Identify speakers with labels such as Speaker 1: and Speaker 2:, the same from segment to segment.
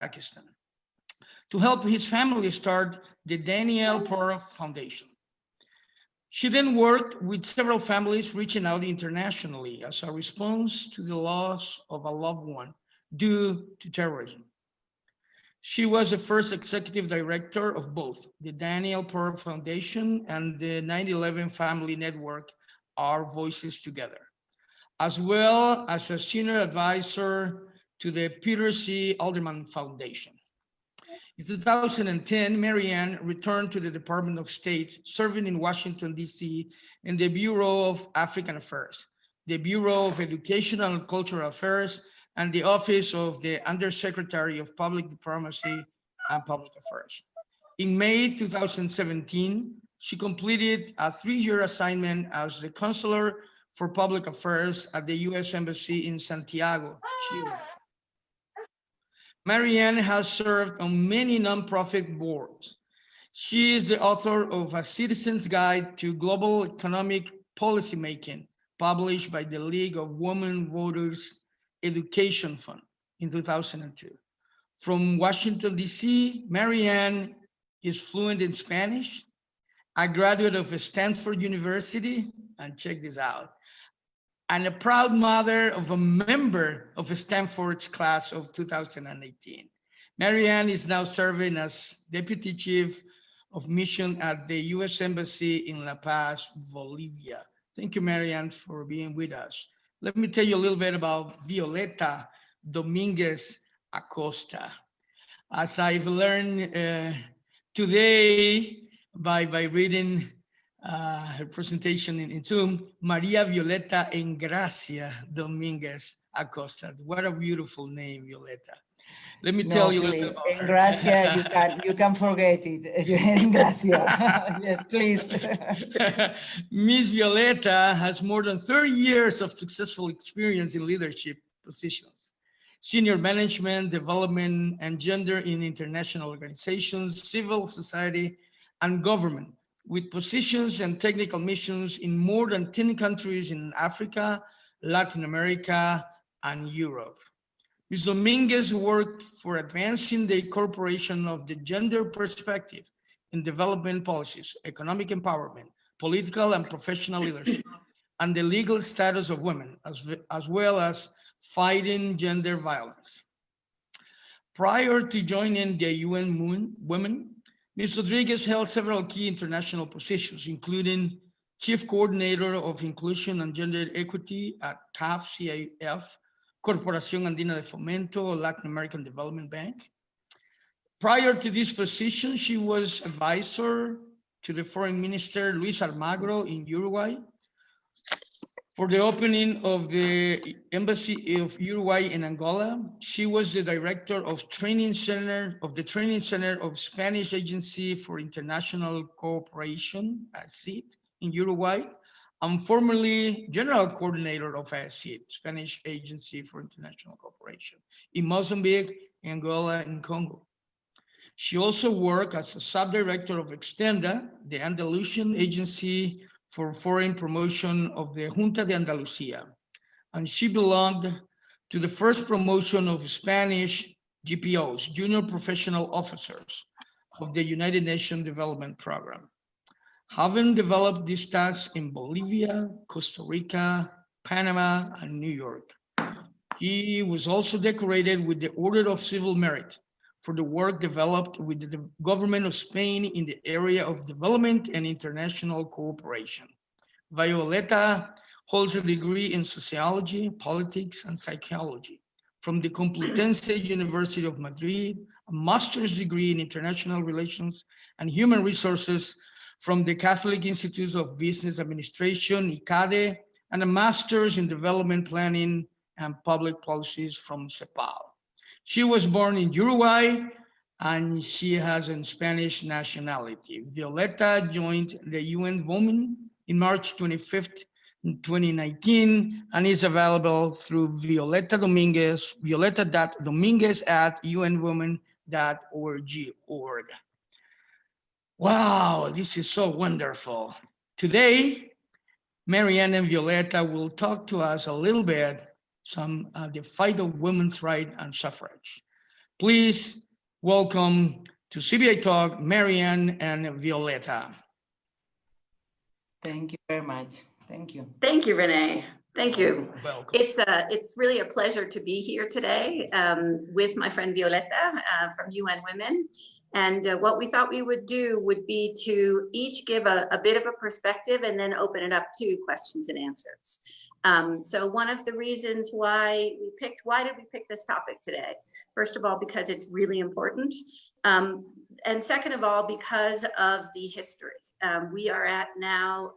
Speaker 1: Pakistan, to help his family start the Daniel Pearl Foundation. She then worked with several families reaching out internationally as a response to the loss of a loved one due to terrorism. She was the first executive director of both the Daniel Pearl Foundation and the 9/11 Family Network, Our Voices Together, as well as a senior advisor to the Peter C. Alderman Foundation. In 2010, Marianne returned to the Department of State, serving in Washington, D.C. in the Bureau of African Affairs, the Bureau of Educational and Cultural Affairs, and the Office of the Undersecretary of Public Diplomacy and Public Affairs. In May 2017, she completed a 3-year assignment as the Counselor for Public Affairs at the U.S. Embassy in Santiago, Chile. Marianne has served on many nonprofit boards. She is the author of A Citizen's Guide to Global Economic Policymaking, published by the League of Women Voters Education Fund in 2002. From Washington, D.C., Marianne is fluent in Spanish, a graduate of Stanford University, and check this out, and a proud mother of a member of Stanford's class of 2018. Marianne is now serving as Deputy Chief of Mission at the U.S. Embassy in La Paz, Bolivia. Thank you, Marianne, for being with us. Let me tell you a little bit about VioletaDominguez Acosta. As I've learned today by reading her presentation in Zoom, Maria Violeta Engracia Dominguez Acosta. What a beautiful name, Violeta. Let me tell you a little bit about her.
Speaker 2: Engracia, you can forget it. Engracia. Yes, please.
Speaker 1: Miss Violeta has more than 30 years of successful experience in leadership positions, senior management, development, and gender in international organizations, civil society, and government, with positions and technical missions in more than 10 countries in Africa, Latin America, and Europe. Ms. Dominguez worked for advancing the incorporation of the gender perspective in development policies, economic empowerment, political and professional leadership, and the legal status of women, as well as fighting gender violence. Prior to joining the UNWomen, Ms. Rodriguez held several key international positions, including Chief Coordinator of Inclusion and Gender Equity at CAF, Corporación Andina de Fomento, Latin American Development Bank. Prior to this position, she was advisor to the Foreign Minister Luis Almagro in Uruguay for the opening of the Embassy of Uruguay in Angola. She was the director of the Training Center of Spanish Agency for International Cooperation at SIT in Uruguay, and formerly general coordinator of SIT, Spanish Agency for International Cooperation, in Mozambique, Angola, and Congo. She also worked as a subdirector of Extenda, the Andalusian Agency for Foreign Promotion of the Junta de Andalucía, and she belonged to the first promotion of Spanish GPOs, Junior Professional Officers, of the United Nations Development Program, having developed these tasks in Bolivia, Costa Rica, Panama, and New York. He was also decorated with the Order of Civil Merit for the work developed with the government of Spain in the area of development and international cooperation. Violeta holds a degree in sociology, politics, and psychology from the Complutense University of Madrid, a master's degree in international relations and human resources from the Catholic Institute of Business Administration, ICADE, and a master's in development planning and public policies from CEPAL. She was born in Uruguay, and she has a Spanish nationality. Violeta joined the UNWomen in March 25th, 2019, and is available through VioletaDominguez, violeta.dominguez@unwomen.org. Wow, this is so wonderful. Today, Marianne and Violeta will talk to us a little bit the fight of women's rights and suffrage. Please welcome to CBA Talk, Marianne and Violeta.
Speaker 2: Thank you very much. Thank you.
Speaker 3: Thank you, Rene. Thank you.
Speaker 1: Welcome.
Speaker 3: It's really a pleasure to be here today with my friend Violeta from UNWomen. And what we thought we would do would be to each give a bit of a perspective and then open it up to questions and answers. So one of the reasons why did we pick this topic today? First of all, because it's really important. And second of all, because of the history. We are at now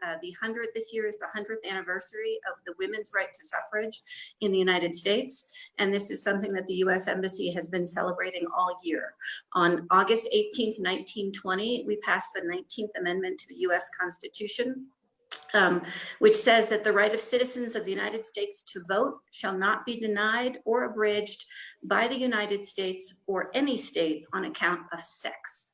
Speaker 3: this year is the 100th anniversary of the women's right to suffrage in the United States. And this is something that the US Embassy has been celebrating all year. On August 18th, 1920, we passed the 19th Amendment to the US Constitution, which says that the right of citizens of the United States to vote shall not be denied or abridged by the United States or any state on account of sex.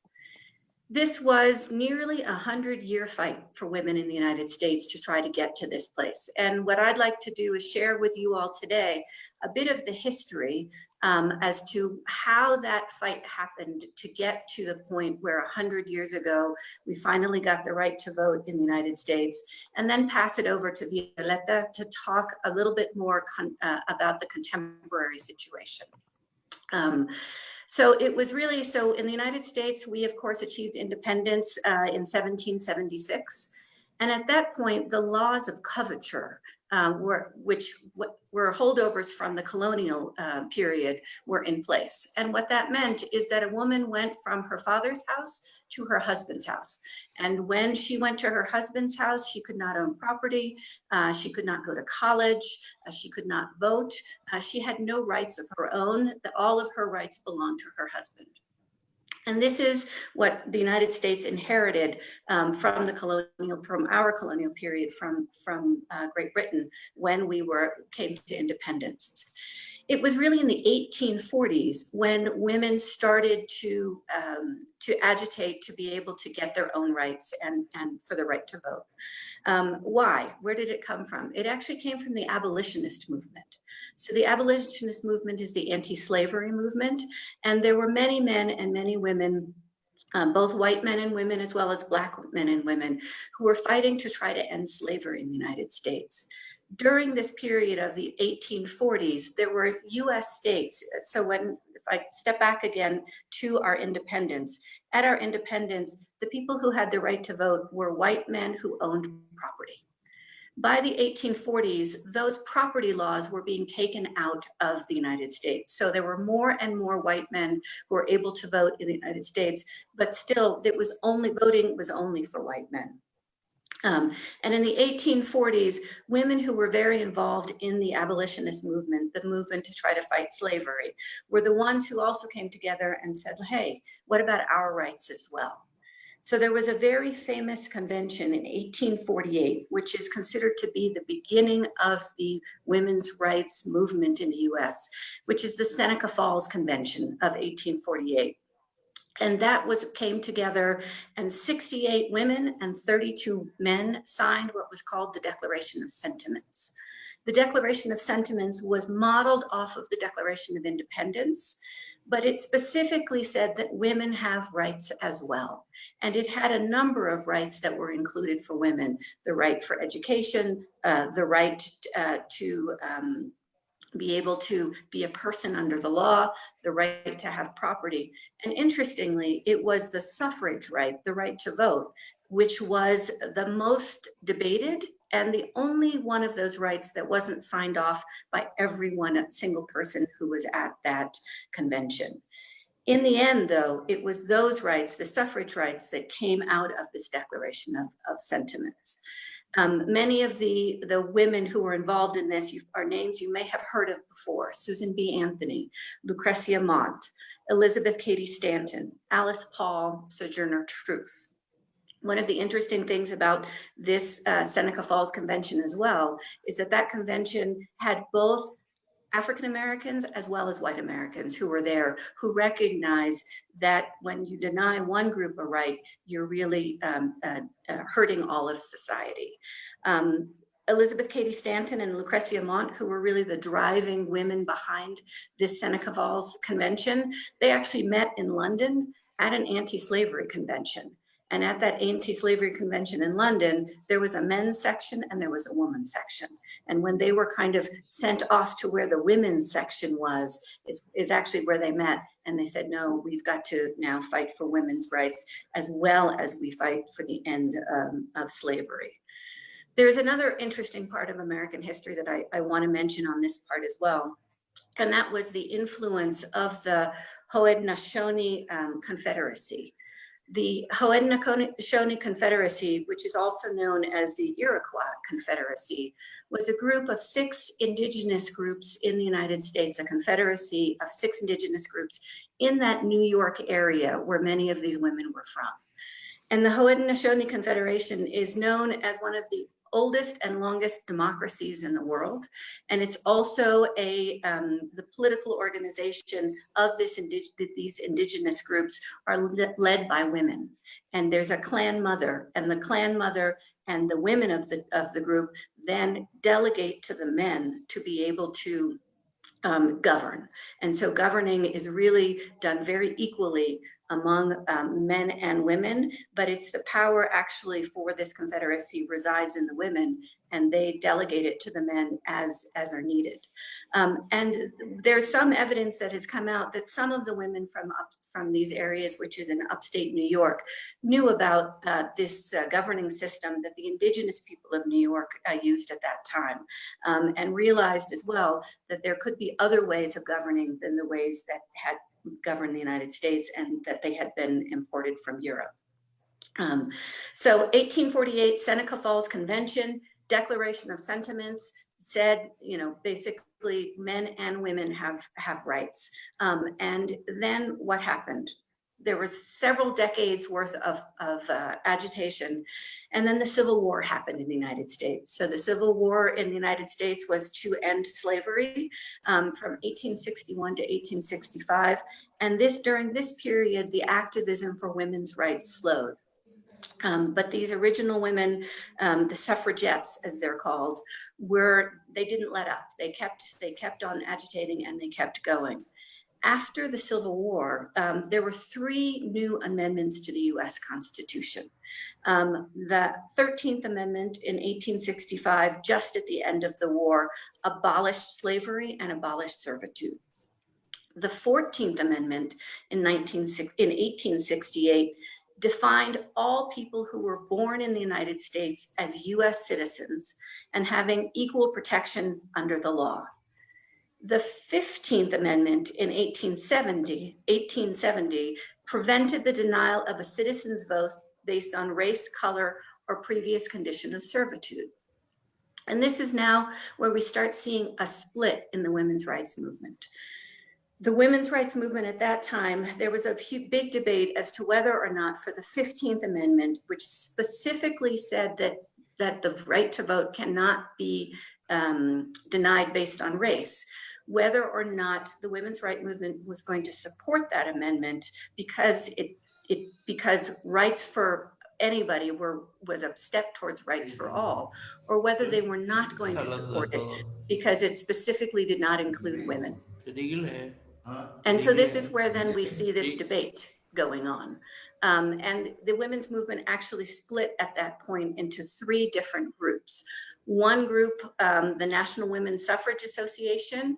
Speaker 3: This was nearly a 100-year fight for women in the United States to try to get to this place. And what I'd like to do is share with you all today a bit of the history as to how that fight happened to get to the point where 100 years ago, we finally got the right to vote in the United States, and then pass it over to Violeta to talk a little bit more about the contemporary situation. So it was really, so in the United States, we of course achieved independence in 1776. And at that point, the laws of coverture, which were holdovers from the colonial period, were in place. And what that meant is that a woman went from her father's house to her husband's house. And when she went to her husband's house, she could not own property, she could not go to college, she could not vote, she had no rights of her own. All of her rights belonged to her husband. And this is what the United States inherited from our colonial period from Great Britain when we came to independence. It was really in the 1840s when women started to agitate to be able to get their own rights and for the right to vote. Why? Where did it come from? It actually came from the abolitionist movement. So the abolitionist movement is the anti-slavery movement, and there were many men and many women, both white men and women as well as Black men and women, who were fighting to try to end slavery in the United States. During this period of the 1840s, there were US states. So if I step back again to our independence, at our independence, the people who had the right to vote were white men who owned property. By the 1840s, those property laws were being taken out of the United States. So there were more and more white men who were able to vote in the United States, but still voting was only for white men. And in the 1840s, women who were very involved in the abolitionist movement, the movement to try to fight slavery, were the ones who also came together and said, hey, what about our rights as well? So there was a very famous convention in 1848, which is considered to be the beginning of the women's rights movement in the US, which is the Seneca Falls Convention of 1848. And that came together, and 68 women and 32 men signed what was called the Declaration of Sentiments. The Declaration of Sentiments was modeled off of the Declaration of Independence, but it specifically said that women have rights as well. And it had a number of rights that were included for women: the right for education, the right to be able to be a person under the law, the right to have property. And interestingly, it was the suffrage right, the right to vote, which was the most debated and the only one of those rights that wasn't signed off by a single person who was at that convention. In the end, though, it was those rights, the suffrage rights, that came out of this Declaration of Sentiments. Many of the women who were involved in this are names you may have heard of before: Susan B. Anthony, Lucretia Mott, Elizabeth Cady Stanton, Alice Paul, Sojourner Truth. One of the interesting things about this Seneca Falls Convention as well is that convention had both African Americans as well as white Americans who were there, who recognized that when you deny one group a right, you're really hurting all of society. Elizabeth Cady Stanton and Lucretia Mott, who were really the driving women behind this Seneca Falls Convention, they actually met in London at an anti-slavery convention. And at that anti-slavery convention in London, there was a men's section and there was a women's section. And when they were kind of sent off to where the women's section was, is actually where they met. And they said, no, we've got to now fight for women's rights as well as we fight for the end of slavery. There's another interesting part of American history that I want to mention on this part as well. And that was the influence of the Haudenosaunee Confederacy. The Haudenosaunee Confederacy, which is also known as the Iroquois Confederacy, was a group of 6 indigenous groups in the United States, a confederacy of 6 indigenous groups in that New York area where many of these women were from. And the Haudenosaunee Confederation is known as one of the oldest and longest democracies in the world. And it's also the political organization of these indigenous groups are led by women. And there's a clan mother, and the clan mother and the women of the group then delegate to the men to be able to govern. And so governing is really done very equally among men and women, but it's the power actually for this confederacy resides in the women, and they delegate it to the men as are needed. And there's some evidence that has come out that some of the women from these areas, which is in upstate New York, knew about this governing system that the indigenous people of New York used at that time, and realized as well that there could be other ways of governing than the ways that had governed the United States and that they had been imported from Europe. So 1848 Seneca Falls Convention, Declaration of Sentiments said, you know, basically men and women have rights. And then what happened? There was several decades worth of agitation, and then the Civil War happened in the United States. So the Civil War in the United States was to end slavery from 1861 to 1865. And during this period, the activism for women's rights slowed. But these original women, the suffragettes, as they're called, they didn't let up. They kept on agitating, and they kept going. After the Civil War, there were 3 new amendments to the US Constitution. The 13th Amendment in 1865, just at the end of the war, abolished slavery and abolished servitude. The 14th Amendment in 1868 defined all people who were born in the United States as US citizens and having equal protection under the law. The 15th Amendment in 1870 prevented the denial of a citizen's vote based on race, color, or previous condition of servitude. And this is now where we start seeing a split in the women's rights movement. The women's rights movement at that time, there was a big debate as to whether or not for the 15th Amendment, which specifically said that the right to vote cannot be denied based on race, whether or not the women's rights movement was going to support that amendment because because rights for anybody was a step towards rights for all, or whether they were not going to support it because it specifically did not include women. And so this is where then we see this debate going on. And the women's movement actually split at that point into 3 different groups. One group, the National Women's Suffrage Association,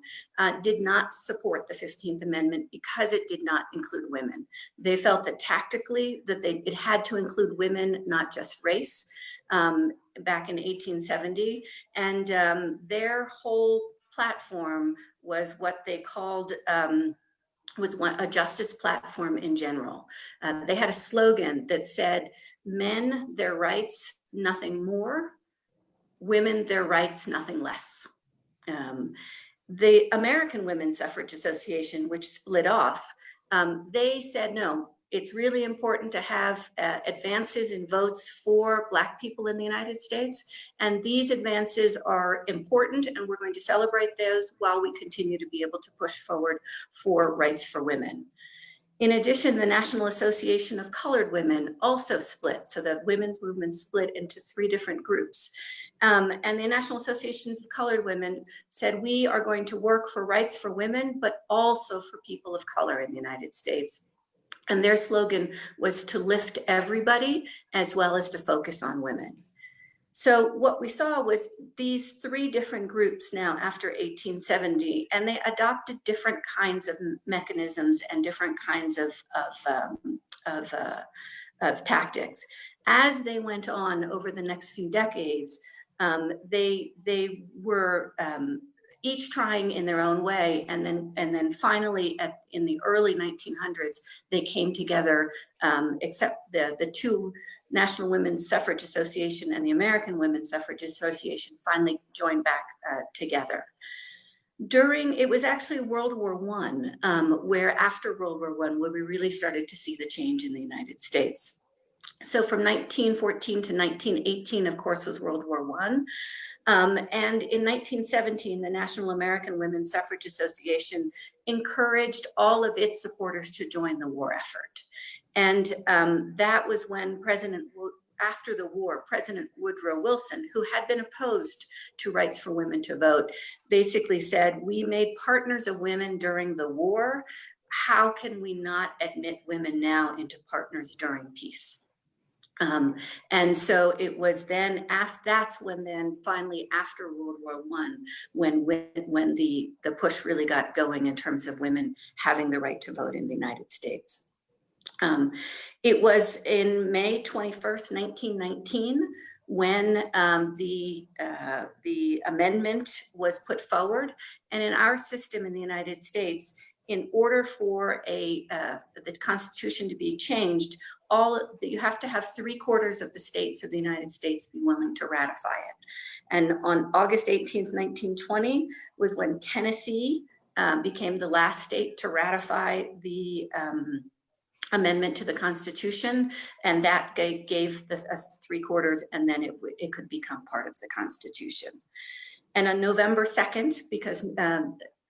Speaker 3: did not support the 15th Amendment because it did not include women. They felt that tactically that it had to include women, not just race, back in 1870. And their whole platform was what they called a justice platform in general. They had a slogan that said, men, their rights, nothing more. Women, their rights, nothing less. The American Women's Suffrage Association, which split off, they said, no, it's really important to have advances in votes for Black people in the United States. And these advances are important, and we're going to celebrate those while we continue to be able to push forward for rights for women. In addition, the National Association of Colored Women also split. So the women's movement split into 3 different groups. And the National Associations of Colored Women said, we are going to work for rights for women, but also for people of color in the United States. And their slogan was to lift everybody as well as to focus on women. So what we saw was these 3 different groups now after 1870, and they adopted different kinds of mechanisms and different kinds of tactics. As they went on over the next few decades, they were each trying in their own way, and then finally in the early 1900s, they came together, except the 2 National Women's Suffrage Association and the American Women's Suffrage Association finally joined back together. It was actually World War I, where after World War I, where we really started to see the change in the United States. So from 1914 to 1918, of course, was World War I. And in 1917, the National American Women's Suffrage Association encouraged all of its supporters to join the war effort. And that was when after the war, President Woodrow Wilson, who had been opposed to rights for women to vote, basically said, we made partners of women during the war. How can we not admit women now into partners during peace? And so it was then that's when then finally after World War I, when the push really got going in terms of women having the right to vote in the United States. It was in May 21st, 1919, when the amendment was put forward. And in our system in the United States, in order for the Constitution to be changed, you have to have 3/4 of the states of the United States be willing to ratify it. And on August 18th, 1920 was when Tennessee became the last state to ratify the amendment to the Constitution, and that gave us 3/4, and then it could become part of the Constitution. And on November 2nd, because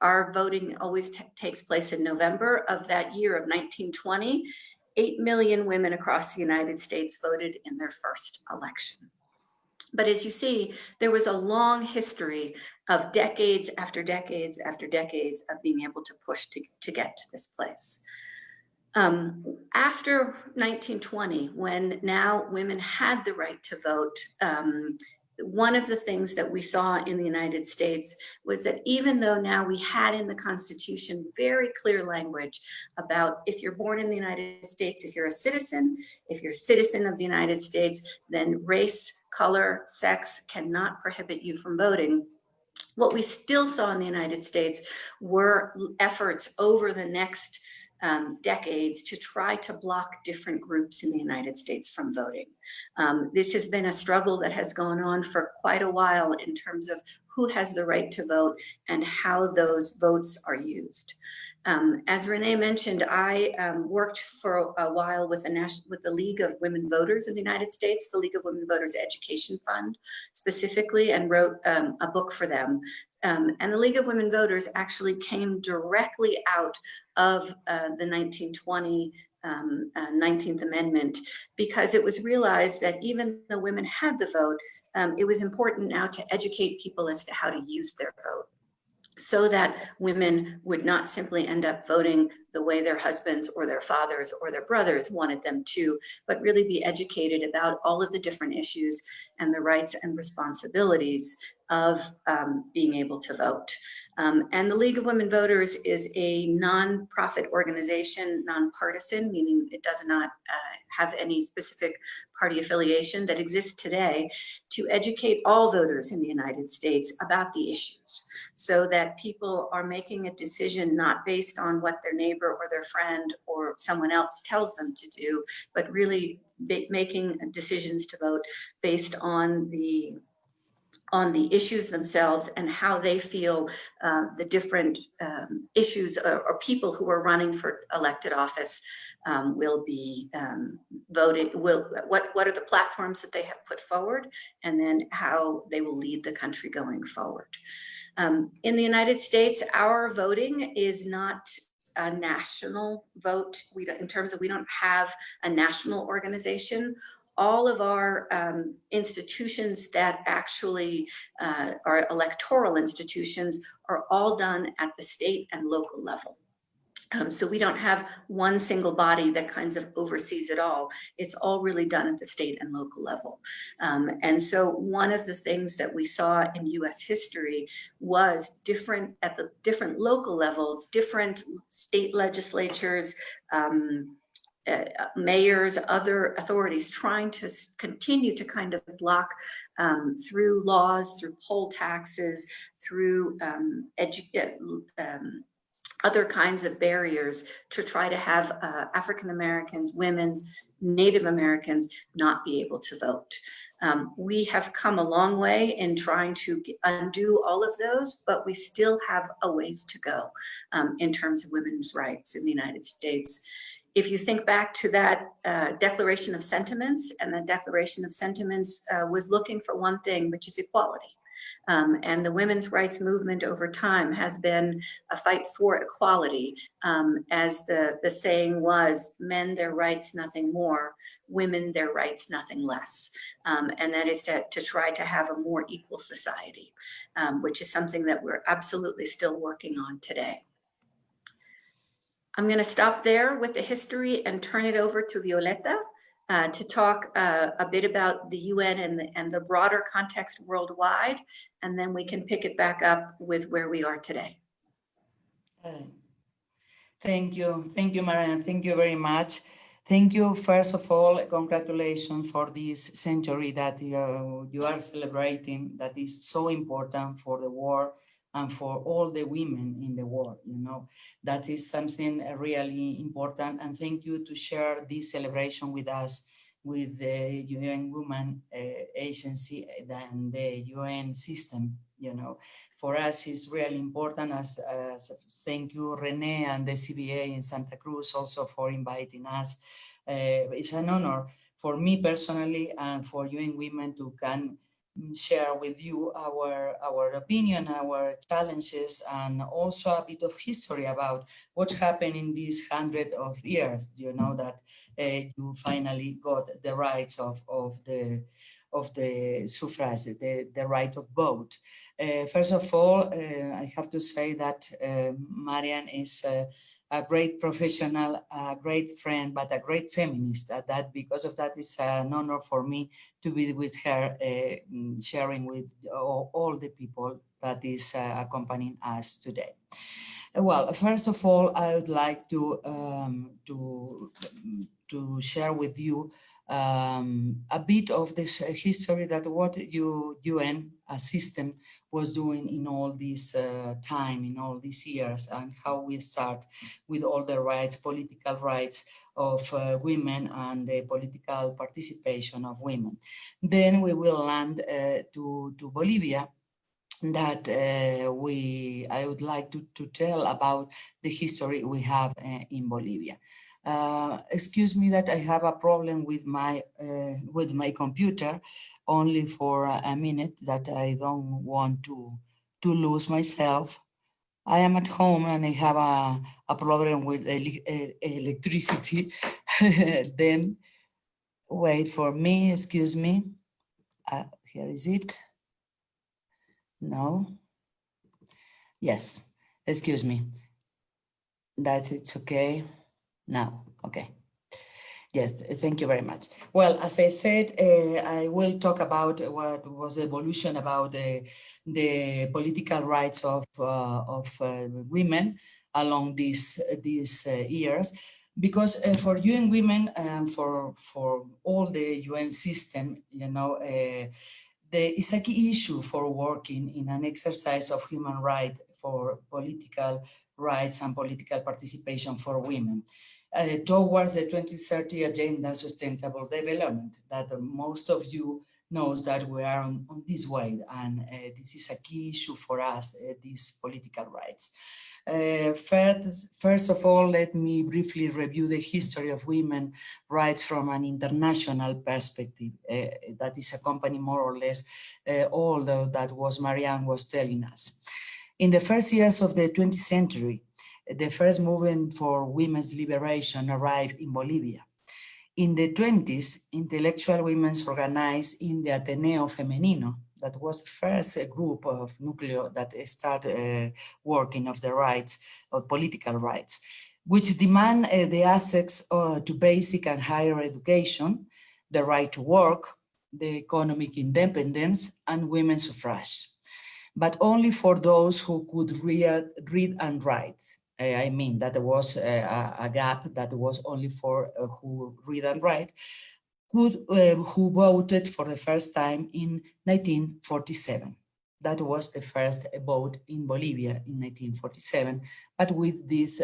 Speaker 3: our voting always takes place in November of that year of 1920, 8 million women across the United States voted in their first election. But as you see, there was a long history of decades after decades after decades of being able to push to get to this place. After 1920, when now women had the right to vote, one of the things that we saw in the United States was that even though now we had in the Constitution very clear language about if you're born in the United States, if you're a citizen of the United States, then race, color, sex cannot prohibit you from voting. What we still saw in the United States were efforts over the next decades to try to block different groups in the United States from voting. This has been a struggle that has gone on for quite a while in terms of who has the right to vote and how those votes are used. As Rene mentioned, I worked for a while with the League of Women Voters in the United States, the League of Women Voters Education Fund specifically, and wrote a book for them. And the League of Women Voters actually came directly out of the 1920 19th Amendment, because it was realized that even though women had the vote, it was important now to educate people as to how to use their vote, so that women would not simply end up voting the way their husbands or their fathers or their brothers wanted them to, but really be educated about all of the different issues and the rights and responsibilities of being able to vote. And the League of Women Voters is a nonprofit organization, nonpartisan, meaning it does not have any specific party affiliation, that exists today to educate all voters in the United States about the issues, so that people are making a decision not based on what their neighbor or their friend or someone else tells them to do, but really making decisions to vote based on the issues themselves and how they feel the different issues or people who are running for elected office will be voting, what are the platforms that they have put forward, and then how they will lead the country going forward. In the United States, our voting is not a national vote. In terms of, we don't have a national organization. All of our institutions that actually are electoral institutions are all done at the state and local level. So we don't have one single body that kind of oversees it all. It's all really done at the state and local level. And so one of the things that we saw in US history was different at the different local levels, different state legislatures, mayors, other authorities trying to continue to kind of block through laws, through poll taxes, through other kinds of barriers to try to have African Americans, women's, Native Americans not be able to vote. We have come a long way in trying to undo all of those, but we still have a ways to go in terms of women's rights in the United States. If you think back to that Declaration of Sentiments, and the Declaration of Sentiments was looking for one thing, which is equality. And the women's rights movement over time has been a fight for equality. As the saying was, men their rights, nothing more, women their rights, nothing less. And that is to try to have a more equal society, which is something that we're absolutely still working on today. I'm going to stop there with the history and turn it over to Violeta to talk a bit about the UN and the broader context worldwide, and then we can pick it back up with where we are today.
Speaker 2: Thank you, Marianne. Thank you very much. Thank you, first of all, congratulations for this century that you are celebrating, that is so important for the world and for all the women in the world. You know, that is something really important. And thank you to share this celebration with us, with the UNWomen agency and the UN system. You know, for us it's really important. As thank you, Rene, and the CBA in Santa Cruz also for inviting us. It's an honor for me personally and for UNWomen to can share with you our opinion, our challenges, and also a bit of history about what happened in these 100 of years. You know that you finally got the rights of the suffrage, the right of vote. First of all, I have to say that Marianne is a great professional, a great friend, but a great feminist. That because of that, it's an honor for me to be with her, sharing with all the people that is accompanying us today. Well, first of all, I would like to share with you a bit of this history that what UN system was doing in all this time, in all these years, and how we start with all the rights, political rights of women and the political participation of women. Then we will land to Bolivia, that I would like to tell about the history we have in Bolivia. Excuse me that I have a problem with my computer, only for a minute, that I don't want to lose myself. I am at home and I have a problem with electricity. Then wait for me, excuse me. Here is it. No. Yes, excuse me. It's okay. Now, okay. Yes, thank you very much. Well, as I said, I will talk about what was the evolution about the political rights of women along these years, because for UNWomen and for all the UN system, you know, it's a key issue for working in an exercise of human rights for political rights and political participation for women. Towards the 2030 Agenda Sustainable Development, that most of you knows that we are on this way, and this is a key issue for us, these political rights. First of all, let me briefly review the history of women's rights from an international perspective that is accompanying more or less all that was Marianne was telling us. In the first years of the 20th century, the first movement for women's liberation arrived in Bolivia. In the 20s, intellectual women organized in the Ateneo Femenino. That was the first group of núcleo that started working of the rights, of political rights, which demand the access to basic and higher education, the right to work, the economic independence, and women's suffrage, but only for those who could read and write. I mean, that there was a gap that was only for who read and write, who voted for the first time in 1947. That was the first vote in Bolivia in 1947, but with this,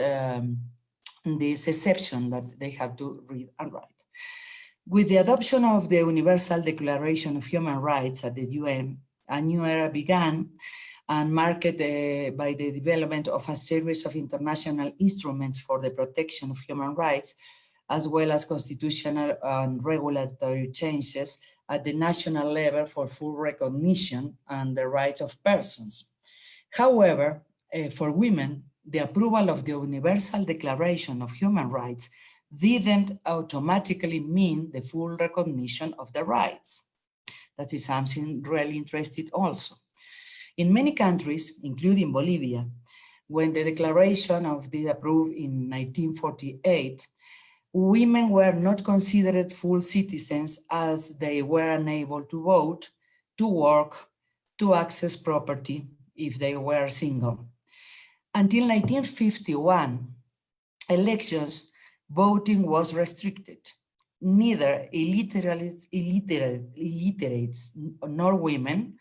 Speaker 2: this exception that they have to read and write. With the adoption of the Universal Declaration of Human Rights at the UN, a new era began and marked by the development of a series of international instruments for the protection of human rights, as well as constitutional and regulatory changes at the national level for full recognition and the rights of persons. However, for women, the approval of the Universal Declaration of Human Rights didn't automatically mean the full recognition of the rights. That is something really interesting also. In many countries, including Bolivia, when the declaration of the approved in 1948, women were not considered full citizens as they were unable to vote, to work, to access property if they were single. Until 1951, elections, voting was restricted. Neither illiterates nor women,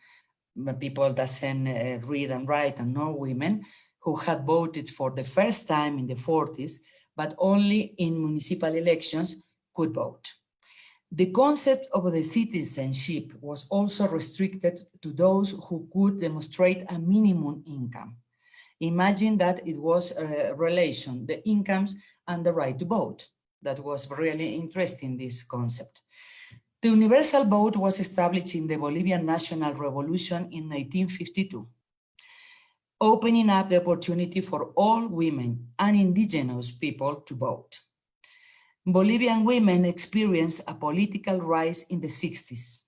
Speaker 2: people that doesn't read and write, and nor women who had voted for the first time in the 40s, but only in municipal elections, could vote. The concept of the citizenship was also restricted to those who could demonstrate a minimum income. Imagine that it was a relation, the incomes and the right to vote. That was really interesting, this concept. The universal vote was established in the Bolivian National Revolution in 1952, opening up the opportunity for all women and indigenous people to vote. Bolivian women experienced a political rise in the 60s,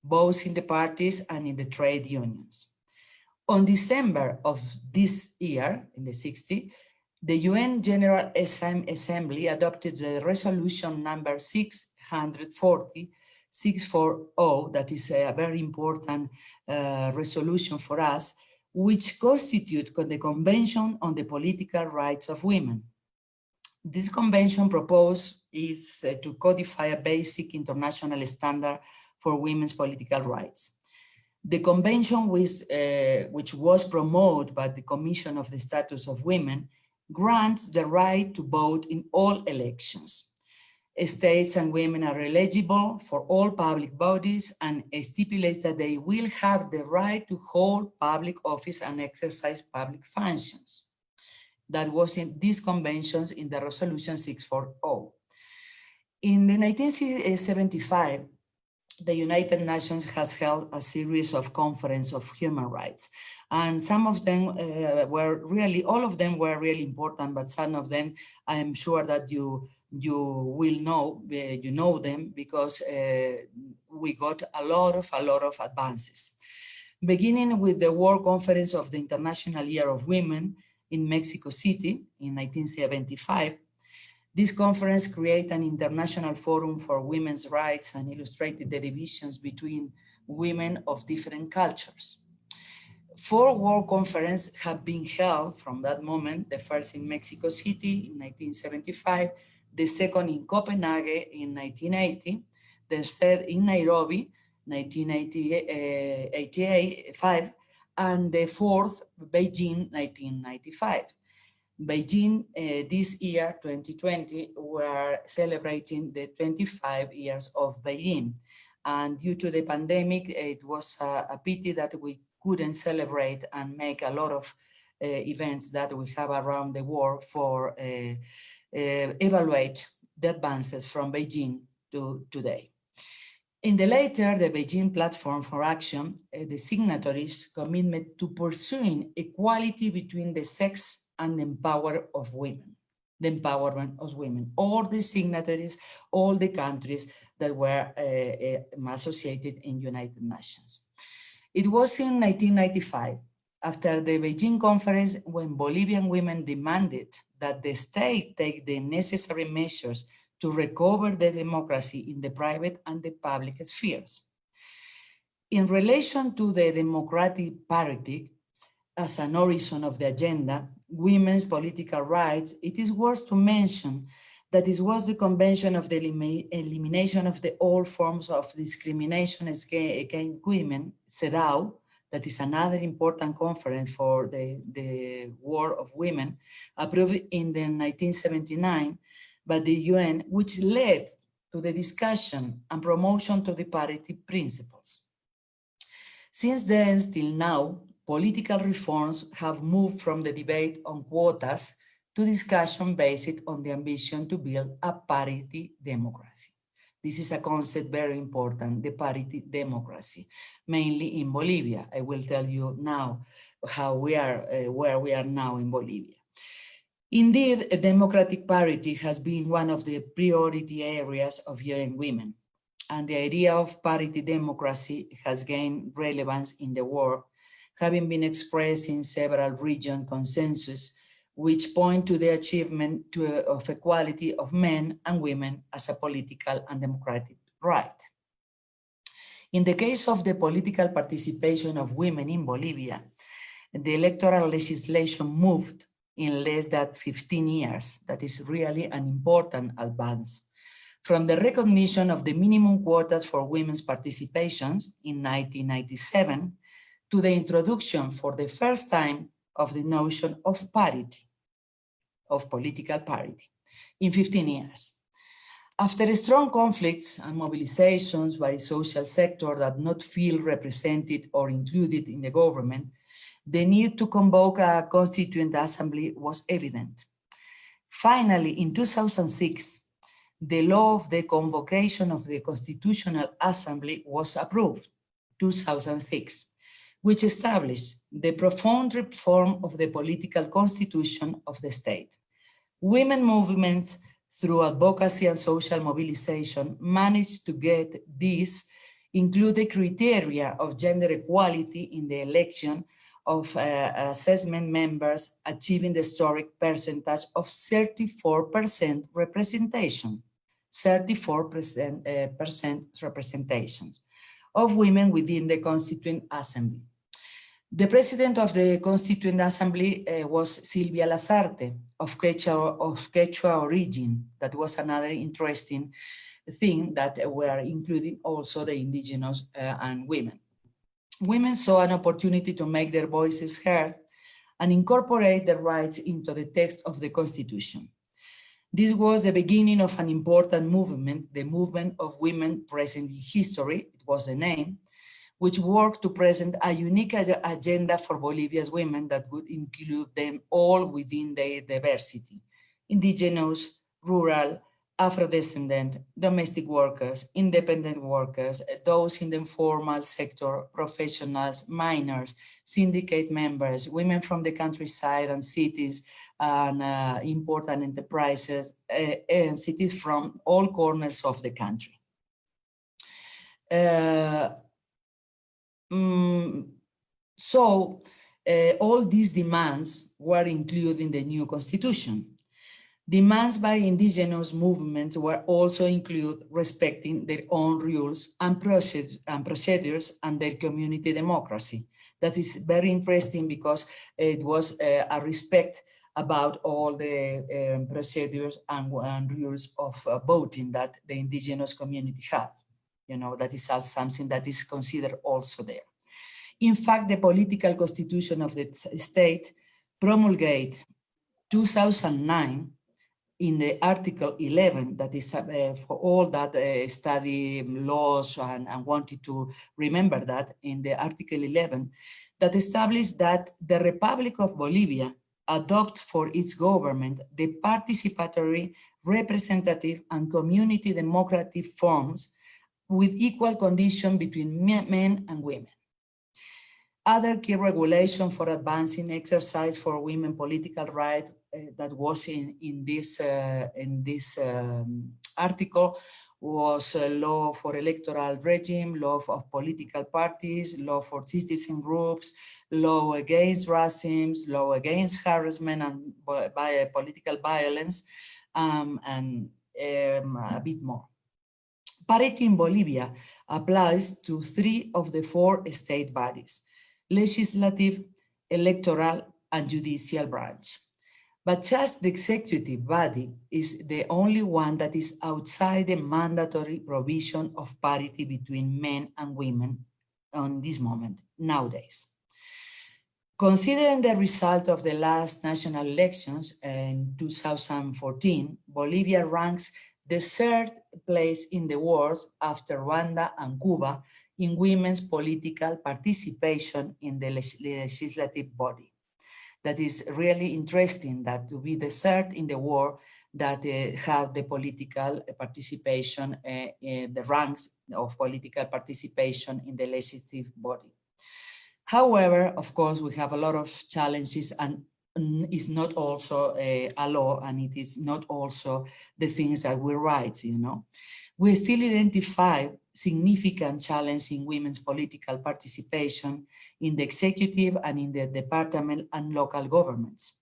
Speaker 2: both in the parties and in the trade unions. On December of this year, in the 60s, the UN General Assembly adopted the resolution number 640, that is a very important resolution for us, which constitutes the Convention on the Political Rights of Women. This convention proposed is to codify a basic international standard for women's political rights. The convention, which was promoted by the Commission of the Status of Women, grants the right to vote in all elections. States and women are eligible for all public bodies and stipulates that they will have the right to hold public office and exercise public functions. That was in these conventions in the resolution 640. In the 1975, the United Nations has held a series of conferences of human rights. And some of them all of them were really important, but some of them, I'm sure that you will know, you know them because we got a lot of advances. Beginning with the World Conference of the International Year of Women in Mexico City in 1975, this conference created an international forum for women's rights and illustrated the divisions between women of different cultures. 4 world conferences have been held from that moment, the first in Mexico City in 1975, the second in Copenhagen in 1980, the third in Nairobi, 1985, and the fourth, Beijing, 1995. Beijing, this year, 2020, we're celebrating the 25 years of Beijing. And due to the pandemic, it was a pity that we couldn't celebrate and make a lot of events that we have around the world for evaluate the advances from Beijing to today. In the later, the Beijing Platform for Action, the signatories committed to pursuing equality between the sex and the empowerment of women. All the signatories, all the countries that were associated in United Nations. It was in 1995, after the Beijing conference, when Bolivian women demanded that the state take the necessary measures to recover the democracy in the private and the public spheres. In relation to the democratic parity as an horizon of the agenda, women's political rights, it is worth to mention that it was the Convention of the Elimination of all Forms of Discrimination Against Women, CEDAW, that is another important conference for the War of Women, approved in the 1979 by the UN, which led to the discussion and promotion to the parity principles. Since then, till now, political reforms have moved from the debate on quotas to discussion based on the ambition to build a parity democracy. This is a concept very important, the parity democracy, mainly in Bolivia. I will tell you now how we are, where we are now in Bolivia. Indeed, democratic parity has been one of the priority areas of UNWomen, and the idea of parity democracy has gained relevance in the world, having been expressed in several region consensus, which point to the achievement of equality of men and women as a political and democratic right. In the case of the political participation of women in Bolivia, the electoral legislation moved in less than 15 years. That is really an important advance. From the recognition of the minimum quotas for women's participations in 1997 to the introduction for the first time of the notion of parity, of political parity, in 15 years. After strong conflicts and mobilizations by the social sector that not feel represented or included in the government, the need to convoke a constituent assembly was evident. Finally, in 2006, the law of the convocation of the Constitutional Assembly was approved, 2006, which established the profound reform of the political constitution of the state. Women movements, through advocacy and social mobilization, managed to get this, include the criteria of gender equality in the election of assessment members, achieving the historic percentage of 34% representation, 34% representation of women within the Constituent Assembly. The president of the Constituent Assembly was Silvia Lazarte, of Quechua origin. That was another interesting thing, that were including also the indigenous and women. Women saw an opportunity to make their voices heard and incorporate their rights into the text of the Constitution. This was the beginning of an important movement, the Movement of Women Present in History, it was the name, which worked to present a unique agenda for Bolivia's women that would include them all within their diversity: indigenous, rural, Afro-descendant, domestic workers, independent workers, those in the informal sector, professionals, minors, syndicate members, women from the countryside and cities, and important enterprises, and cities from all corners of the country. All these demands were included in the new constitution. Demands by indigenous movements were also included respecting their own rules and procedures and their community democracy. That is very interesting because it was a respect about all the procedures and rules of voting that the indigenous community had. You know, that is something that is considered also there. In fact, the political constitution of the state promulgated 2009 in the Article 11, that is for all that study laws and wanted to remember that, in the Article 11, that established that the Republic of Bolivia adopt for its government the participatory, representative, and community democratic forms with equal condition between men and women. Other key regulation for advancing exercise for women political rights that was in this article was law for electoral regime, law of political parties, law for citizen groups, law against racism, law against harassment and by political violence, and a bit more. Parity in Bolivia applies to 3 of the 4 state bodies: legislative, electoral, and judicial branch. But just the executive body is the only one that is outside the mandatory provision of parity between men and women on this moment, nowadays. Considering the result of the last national elections in 2014, Bolivia ranks the 3rd place in the world after Rwanda and Cuba in women's political participation in the legislative body. That is really interesting, that to be the 3rd in the world that have the political participation, the ranks of political participation in the legislative body. However, of course, we have a lot of challenges, and it's not also a law, and it is not also the things that we write, you know. We still identify significant challenge in women's political participation in the executive and in the department and local governments,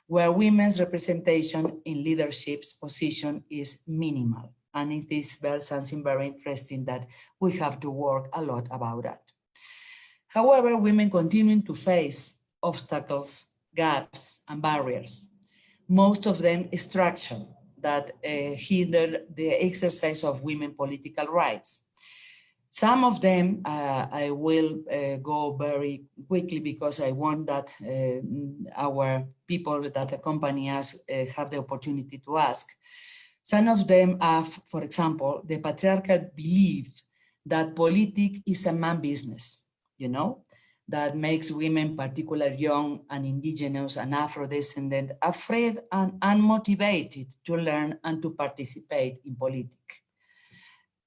Speaker 2: where women's representation in leadership position is minimal. And it is something very interesting that we have to work a lot about that. However, women continue to face obstacles, gaps, and barriers, most of them structural, that hinder the exercise of women political rights. Some of them I will go very quickly because I want that our people that accompany us have the opportunity to ask. Some of them are, for example, the patriarchal belief that politics is a man business, you know, that makes women, particularly young and indigenous and Afro-descendant, afraid and unmotivated to learn and to participate in politics.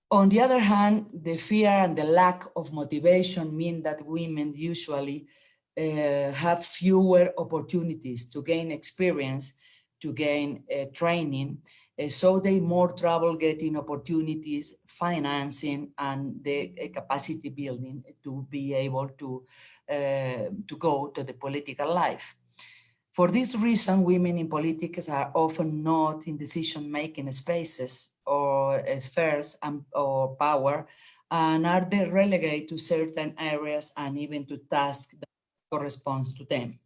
Speaker 2: On the other hand, the fear and the lack of motivation mean that women usually have fewer opportunities to gain experience, to gain training, so they more trouble getting opportunities, financing, and the capacity building to be able to go to the political life. For this reason, women in politics are often not in decision-making spaces or spheres or power, and are they relegated to certain areas and even to tasks that correspond to them.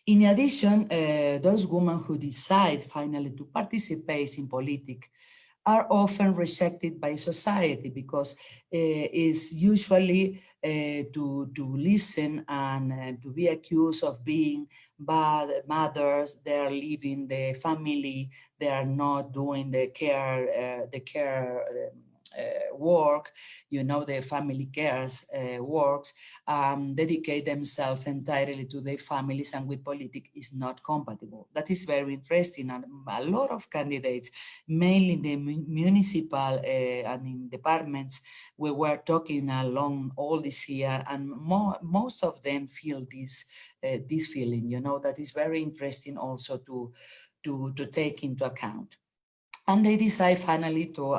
Speaker 2: In addition, those women who decide finally to participate in politics are often rejected by society because it's usually to listen and to be accused of being bad mothers. They are leaving the family. They are not doing the care work, you know, the family cares works, dedicate themselves entirely to their families, and with politics is not compatible. That is very interesting, and a lot of candidates, mainly in the municipal and in departments, we were talking along all this year, and most of them feel this feeling, you know, that is very interesting also to take into account. And they decide finally to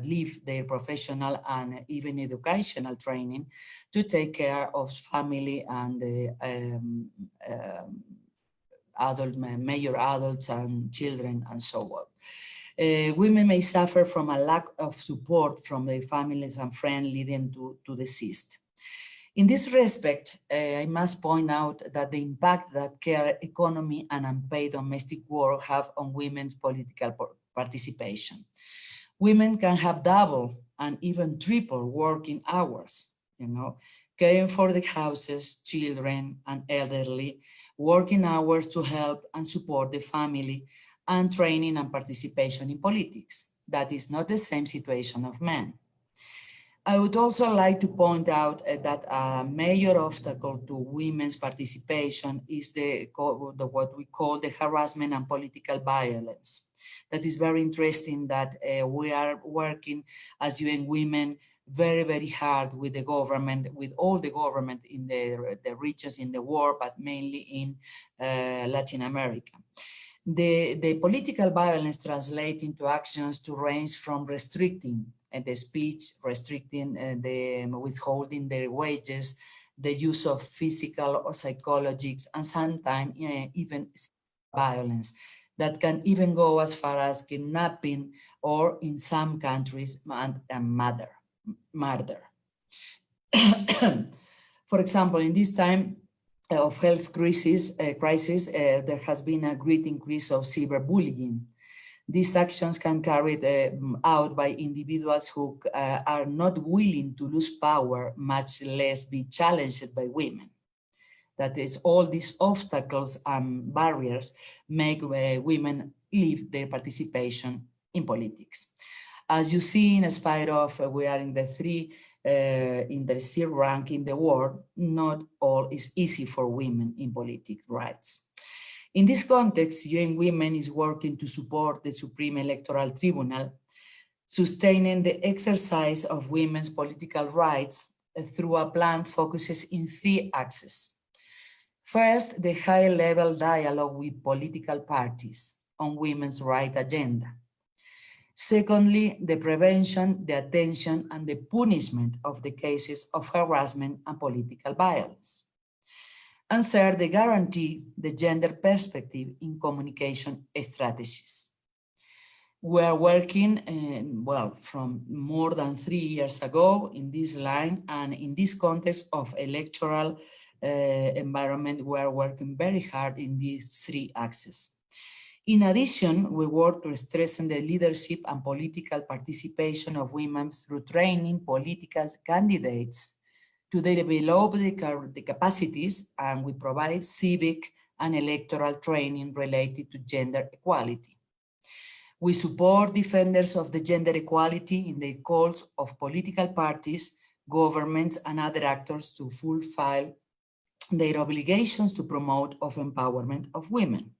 Speaker 2: leave their professional and even educational training to take care of family and major adults and children and so on. Women may suffer from a lack of support from their families and friends, leading to desist. In this respect, I must point out that the impact that care economy and unpaid domestic work have on women's political participation. Women can have double and even triple working hours, you know, caring for the houses, children, and elderly, working hours to help and support the family, and training and participation in politics. That is not the same situation of men. I would also like to point out that a major obstacle to women's participation is what we call the harassment and political violence. That is very interesting that we are working as UNWomen very, very hard with the government, with all the government in the regions in the world, but mainly in Latin America. The political violence translates into actions to range from restricting the speech, restricting the withholding their wages, the use of physical or psychological, and sometimes even violence that can even go as far as kidnapping or in some countries murder. For example, in this time of health crisis, there has been a great increase of cyberbullying. These actions can carry out by individuals who are not willing to lose power, much less be challenged by women. That is, all these obstacles and barriers make women leave their participation in politics. As you see, in spite of we are in the third rank in the world, not all is easy for women in political rights. In this context, UNWomen is working to support the Supreme Electoral Tribunal, sustaining the exercise of women's political rights through a plan focuses in 3 axes. First, the high-level dialogue with political parties on women's rights agenda. Secondly, the prevention, the attention, and the punishment of the cases of harassment and political violence. And third, the guarantee the gender perspective in communication strategies. We are working, from more than 3 years ago in this line, and in this context of electoral environment, we are working very hard in these 3 axes. In addition, we work to strengthen the leadership and political participation of women through training political candidates to develop the capacities, and we provide civic and electoral training related to gender equality. We support defenders of the gender equality in the calls of political parties, governments, and other actors to fulfill their obligations to promote of empowerment of women.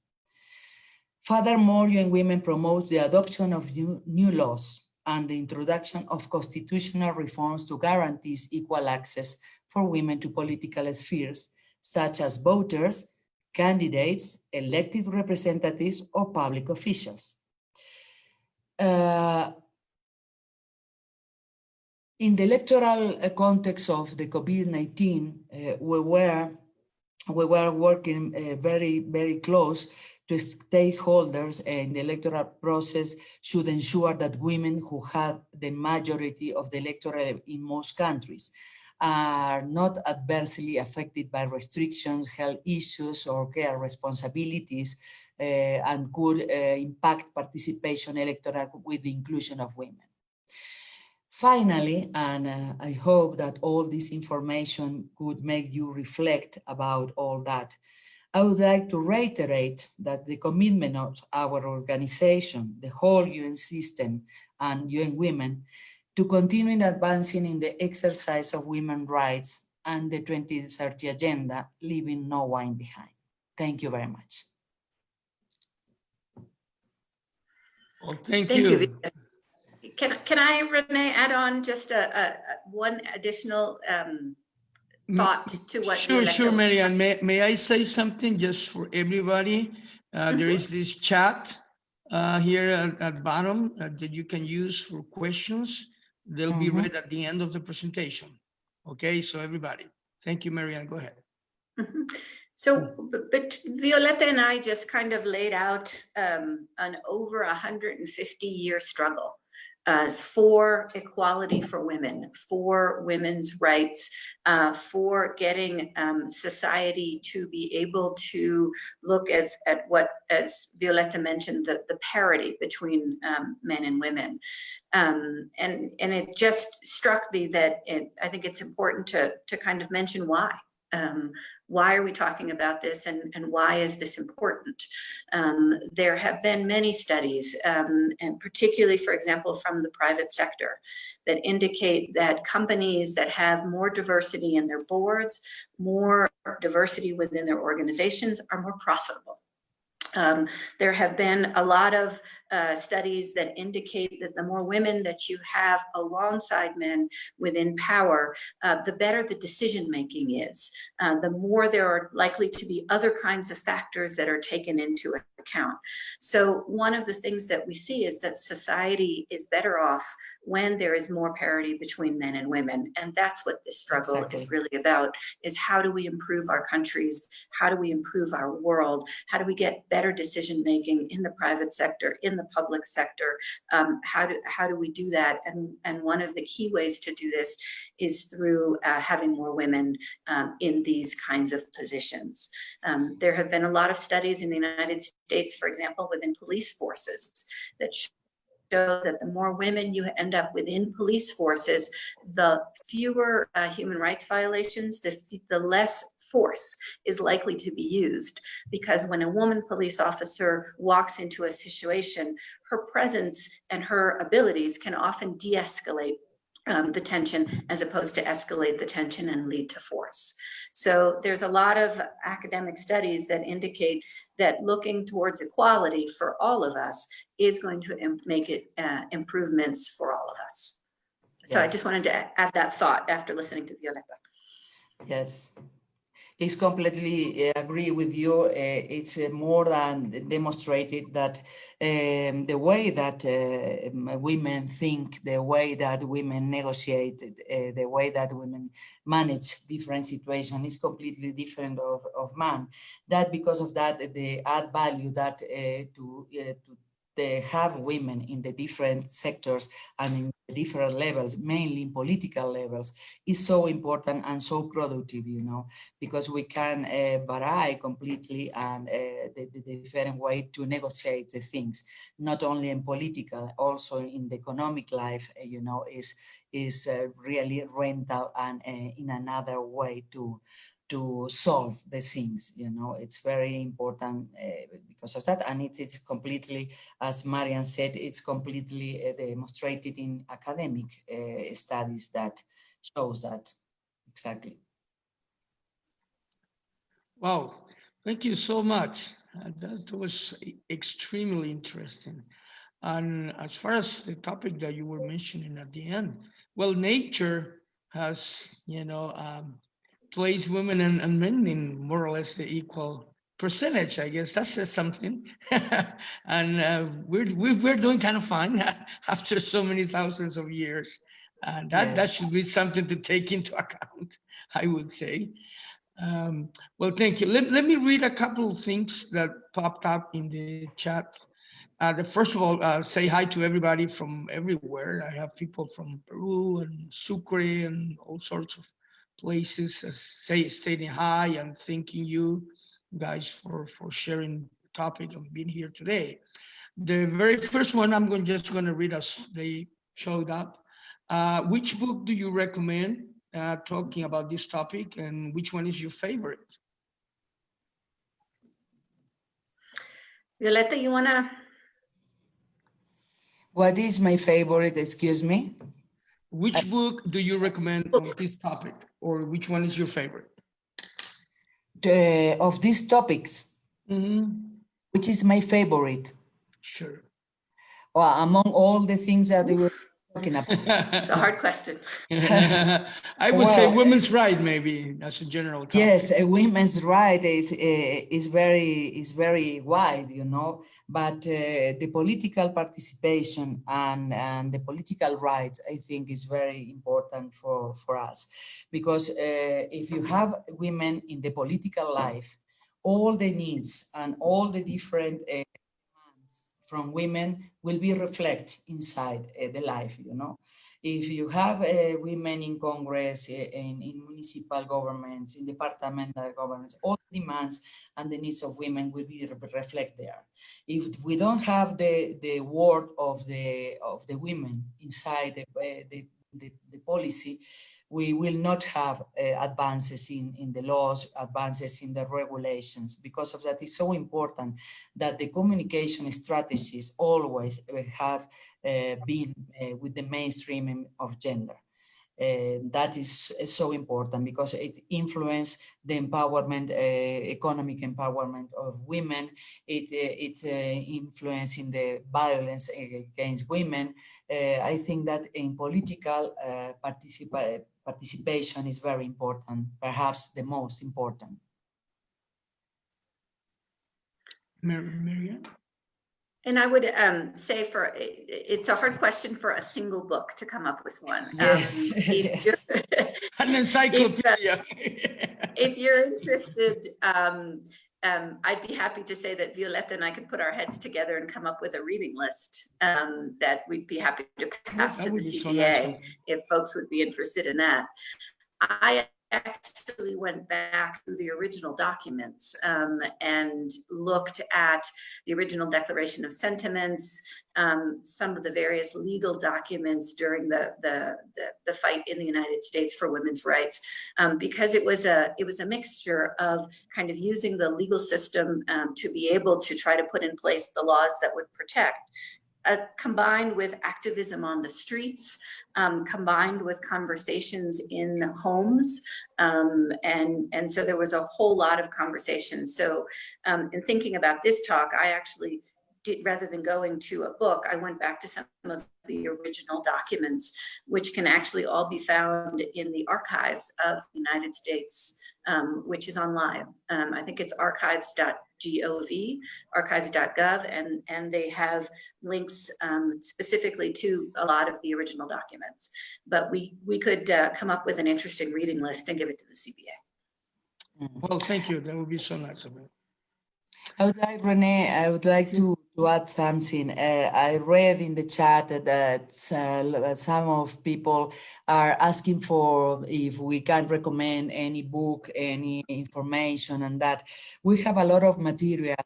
Speaker 2: Furthermore, UNWomen promotes the adoption of new laws and the introduction of constitutional reforms to guarantee equal access for women to political spheres, such as voters, candidates, elected representatives, or public officials. In the electoral context of the COVID-19, we were working very, very close to stakeholders, and the electoral process should ensure that women who have the majority of the electorate in most countries are not adversely affected by restrictions, health issues, or care responsibilities, and could impact participation electoral with the inclusion of women. Finally, and I hope that all this information could make you reflect about all that, I would like to reiterate that the commitment of our organization, the whole UN system, and UNWomen to continue in advancing in the exercise of women's rights and the 2030 agenda, leaving no one behind. Thank you very much.
Speaker 1: Well, thank you.
Speaker 3: Can I, Rene, add on just one additional thought to what
Speaker 1: Sure, Marianne. May I say something just for everybody? There is this chat here at bottom that you can use for questions. They'll be read at the end of the presentation. Okay, so everybody. Thank you, Marianne. Go ahead.
Speaker 3: So, but Violeta and I just kind of laid out an over 150-year struggle for equality for women, for women's rights, for getting society to be able to look at what, as Violeta mentioned, the parity between men and women. And it just struck me that I think it's important to kind of mention why. Why are we talking about this, and why is this important? There have been many studies, and particularly, for example, from the private sector, that indicate that companies that have more diversity in their boards, more diversity within their organizations, are more profitable. There have been a lot of studies that indicate that the more women that you have alongside men within power, the better the decision-making is. The more there are likely to be other kinds of factors that are taken into account. So one of the things that we see is that society is better off when there is more parity between men and women. And that's what this struggle is really about, is how do we improve our countries? How do we improve our world? How do we get better decision-making in the private sector, in the public sector? How do we do that? And one of the key ways to do this is through having more women in these kinds of positions. There have been a lot of studies in the United States, for example, within police forces that shows that the more women you end up within police forces, the fewer human rights violations, the less force is likely to be used. Because when a woman police officer walks into a situation, her presence and her abilities can often de-escalate the tension as opposed to escalate the tension and lead to force. So there's a lot of academic studies that indicate that looking towards equality for all of us is going to make it improvements for all of us. So I just wanted to add that thought after listening to Violeta.
Speaker 2: Yes. It's completely agree with you. It's more than demonstrated that the way that women think, the way that women negotiate, the way that women manage different situations is completely different of man. That because of that, the add value that to have women in the different sectors and in different levels, mainly in political levels, is so important and so productive, you know, because we can vary completely and the different way to negotiate the things, not only in political, also in the economic life, you know, is really rental and in another way to solve the things, you know. It's very important because of that, and it is completely, as Marianne said, it's completely demonstrated in academic studies that shows that exactly.
Speaker 1: Wow, thank you so much. That was extremely interesting. And as far as the topic that you were mentioning at the end, well, nature has, you know, placed women and men in more or less the equal percentage. I guess that says something. And we're doing kind of fine after so many thousands of years. And that should be something to take into account, I would say. Well, thank you. Let me read a couple of things that popped up in the chat. First of all, say hi to everybody from everywhere. I have people from Peru and Sucre and all sorts of places stating hi and thanking you guys for sharing the topic and being here today. The very first one just going to read as they showed up. Which book do you recommend talking about this topic, and which one is your favorite?
Speaker 3: Violeta, you want to?
Speaker 2: What is my favorite, excuse me?
Speaker 1: Which book do you recommend on this topic, or which one is your favorite?
Speaker 2: Of these topics, which is my favorite?
Speaker 1: Sure.
Speaker 2: Well, among all the things that we were talking about.
Speaker 3: It's a hard question.
Speaker 1: I would say women's right, maybe that's a general topic.
Speaker 2: Yes, women's right is very wide, you know, but the political participation and the political rights, I think, is very important for us, because if you have women in the political life, all the needs and all the different from women will be reflected inside the life, you know. If you have women in Congress, in municipal governments, in departmental governments, all the demands and the needs of women will be reflected there. If we don't have the word of the women inside the policy, we will not have advances in the laws, advances in the regulations. Because of that, it's so important that the communication strategies always have been with the mainstreaming of gender. That is so important because it influences the empowerment, economic empowerment of women. It influencing the violence against women. I think that in political participation is very important, perhaps the most important.
Speaker 1: Marianne?
Speaker 3: And I would say it's a hard question for a single book to come up with one.
Speaker 2: Yes, yes.
Speaker 1: An encyclopedia.
Speaker 3: If you're interested, I'd be happy to say that Violeta and I could put our heads together and come up with a reading list that we'd be happy to pass to the CBA if folks would be interested in that. I actually went back to the original documents and looked at the original Declaration of Sentiments, some of the various legal documents during the fight in the United States for women's rights, because it was a mixture of kind of using the legal system to be able to try to put in place the laws that would protect. Combined with activism on the streets, combined with conversations in homes. And so there was a whole lot of conversations. So in thinking about this talk, I actually did, rather than going to a book, I went back to some of the original documents, which can actually all be found in the archives of the United States, which is online. I think it's archives.gov, archives.gov, and they have links specifically to a lot of the original documents. But we could come up with an interesting reading list and give it to the CBA.
Speaker 1: Well, thank you. That would be so nice of you.
Speaker 2: I would like, Rene, I would like to add something. I read in the chat that some of people are asking for if we can recommend any book, any information, and that. We have a lot of material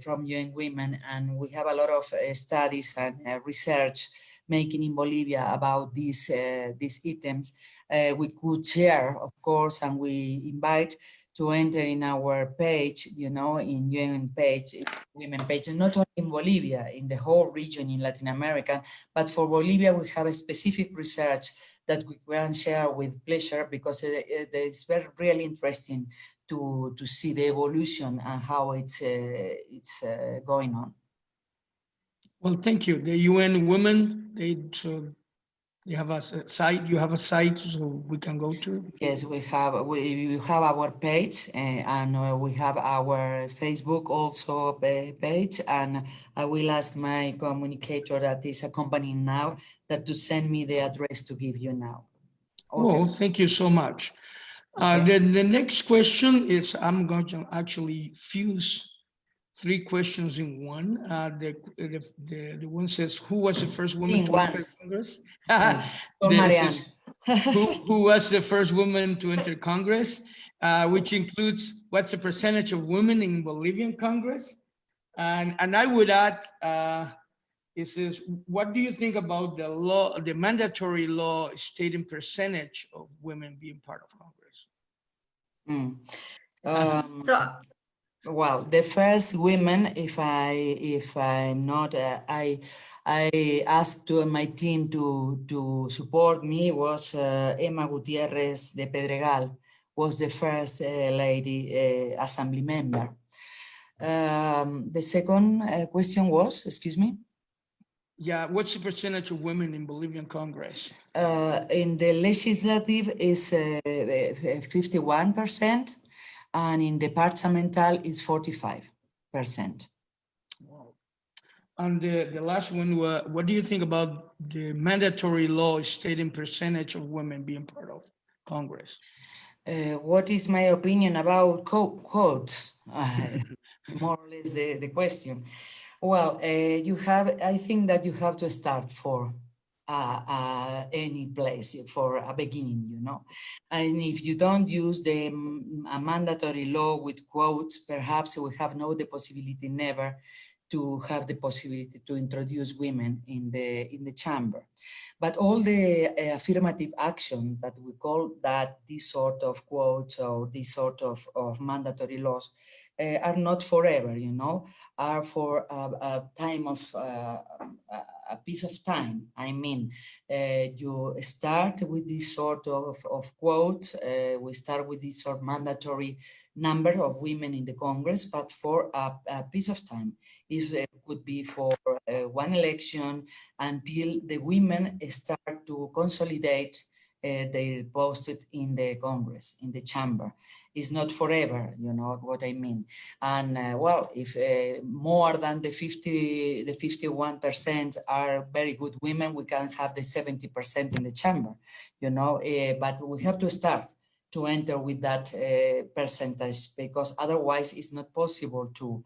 Speaker 2: from UNWomen, and we have a lot of studies and research making in Bolivia about these items. We could share, of course, and we invite to enter in our page, you know, in UN page, women page, and not only in Bolivia, in the whole region in Latin America, but for Bolivia, we have a specific research that we can share with pleasure because it's really interesting to see the evolution and how it's going on.
Speaker 1: Well, thank you. The UNWomen, you have a site. You have a site, so we can go to.
Speaker 2: Yes, we have our page, and we have our Facebook also page. And I will ask my communicator that is accompanying now that to send me the address to give you now.
Speaker 1: Okay. Oh, thank you so much.
Speaker 2: Okay.
Speaker 1: The next question is, I'm going to actually fuse 3 questions in one. The one says, who was the first woman to enter Congress? Who was the first woman to enter Congress, which includes what's the percentage of women in Bolivian Congress? And I would add, it says, what do you think about the law, the mandatory law stating percentage of women being part of Congress?
Speaker 2: Well, the first women, if I'm not, I asked to my team to support me was Emma Gutierrez de Pedregal, was the first lady assembly member. The second question was, excuse me?
Speaker 1: Yeah, what's the percentage of women in Bolivian Congress?
Speaker 2: In the legislative is 51%. And in departmental is 45%.
Speaker 1: Wow. And the last one, what do you think about the mandatory law stating percentage of women being part of Congress?
Speaker 2: What is my opinion about quotes? More or less the question. Well, I think that you have to start for any place for a beginning, you know. And if you don't use a mandatory law with quotes, perhaps we have the possibility never to have the possibility to introduce women in the chamber. But all the affirmative action that we call that this sort of quotes or this sort of mandatory laws are not forever, you know, are for a time of a piece of time. I mean, you start with this sort of quote, we start with this sort of mandatory number of women in the Congress, but for a piece of time. It could be for one election until the women start to consolidate their posts in the Congress, in the chamber. It's not forever, you know what I mean. And well, if more than the 51% are very good women, we can have the 70% in the chamber, you know, but we have to start to enter with that percentage, because otherwise it's not possible to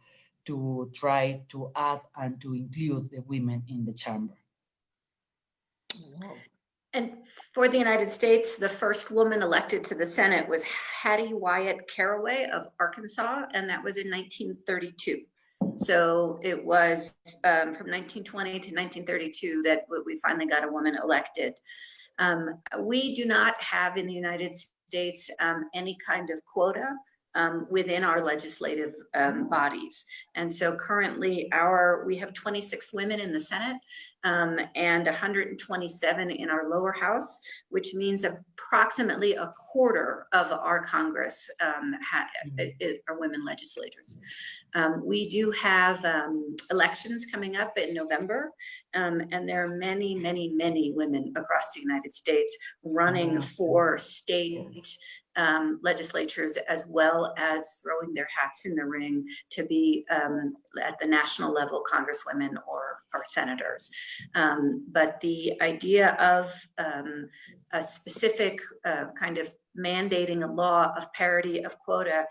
Speaker 2: try to add and to include the women in the chamber.
Speaker 1: Wow.
Speaker 3: And for the United States, the first woman elected to the Senate was Hattie Wyatt Caraway of Arkansas, and that was in 1932. So it was from 1920 to 1932 that we finally got a woman elected. We do not have in the United States any kind of quota within our legislative bodies. And so currently we have 26 women in the Senate and 127 in our lower house, which means approximately a quarter of our Congress are women legislators. We do have elections coming up in November, and there are many, many, many women across the United States running for state legislatures, as well as throwing their hats in the ring to be at the national level congresswomen or senators. But the idea of a specific kind of mandating a law of parity of quota,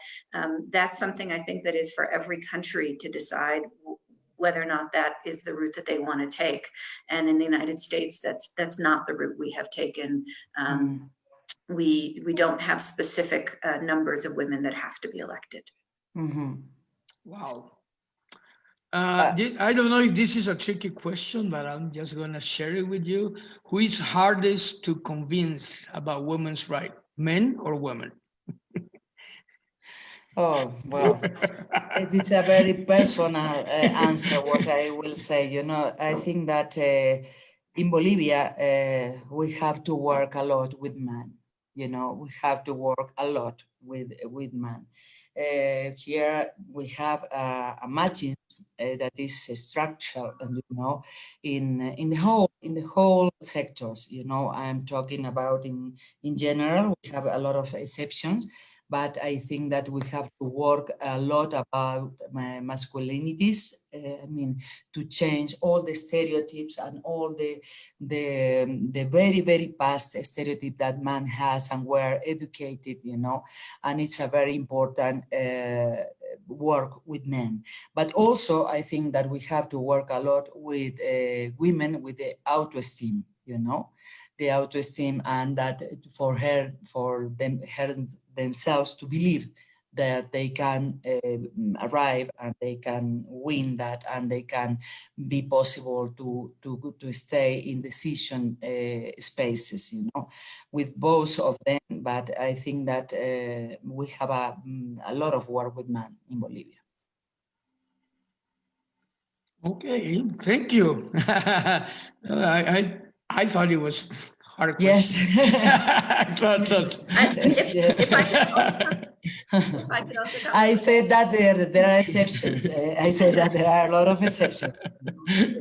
Speaker 3: that's something I think that is for every country to decide whether or not that is the route that they want to take. And in the United States, that's not the route we have taken. We don't have specific numbers of women that have to be elected.
Speaker 1: Wow. I don't know if this is a tricky question, but I'm just going to share it with you. Who is hardest to convince about women's rights, men or women?
Speaker 2: Oh, well, it is a very personal answer, what I will say. You know, I think that in Bolivia, we have to work a lot with men. You know, we have to work a lot with men. Here we have a matching that is structural, and you know, in the whole sectors. You know, I'm talking about in general. We have a lot of exceptions, but I think that we have to work a lot about masculinities. I mean, to change all the stereotypes and all the very, very past stereotype that man has, and we're educated, you know, and it's a very important work with men. But also, I think that we have to work a lot with women with the autoesteem, you know, the autoesteem, and that for themselves to believe that they can arrive and they can win that, and they can be possible to stay in decision spaces, you know, with both of them. But I think that we have a lot of work with men in Bolivia.
Speaker 1: Okay, thank you. I thought it was hard
Speaker 2: Yes.
Speaker 1: I thought so.
Speaker 3: If I could also
Speaker 2: I said that there are exceptions. I said that there are a lot of exceptions.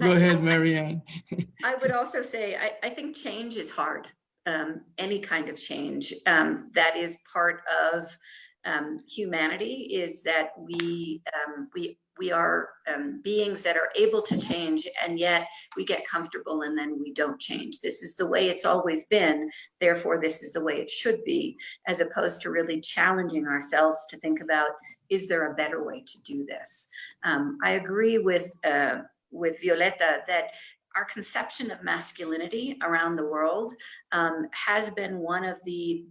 Speaker 1: Go ahead, Marianne.
Speaker 3: I would also say, I think change is hard. Any kind of change that is part of humanity is that we are beings that are able to change, and yet we get comfortable and then we don't change. This is the way it's always been, therefore this is the way it should be, as opposed to really challenging ourselves to think about, is there a better way to do this? I agree with Violeta that our conception of masculinity around the world has been one of the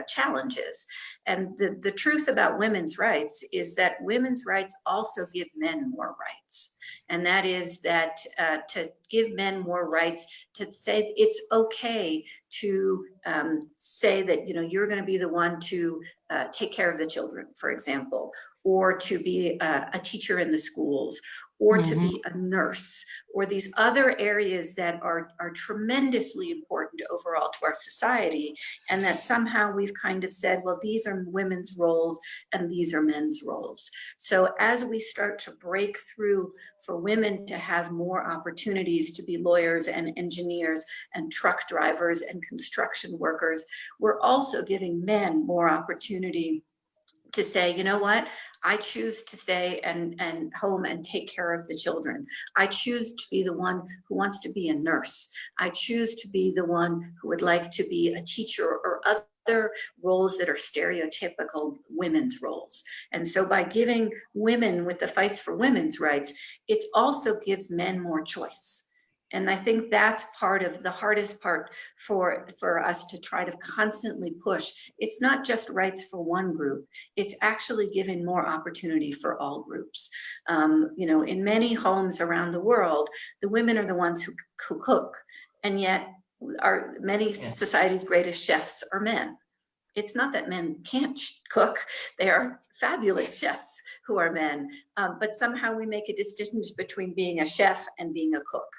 Speaker 3: challenges. And the truth about women's rights is that women's rights also give men more rights. And that is that to give men more rights, to say it's okay to say that, you know, you're going to be the one to take care of the children, for example, or to be a teacher in the schools, or to be a nurse, or these other areas that are tremendously important overall to our society, and that somehow we've kind of said, well, these are women's roles and these are men's roles. So as we start to break through for women to have more opportunities to be lawyers and engineers and truck drivers and construction workers, we're also giving men more opportunity to say, you know what, I choose to stay and home and take care of the children. I choose to be the one who wants to be a nurse. I choose to be the one who would like to be a teacher or other roles that are stereotypical women's roles. And so by giving women with the fights for women's rights, it also gives men more choice. And I think that's part of the hardest part for us to try to constantly push. It's not just rights for one group, it's actually giving more opportunity for all groups. You know, in many homes around the world, the women are the ones who cook, and yet many societies' greatest chefs are men. It's not that men can't cook, they are fabulous chefs who are men, but somehow we make a distinction between being a chef and being a cook.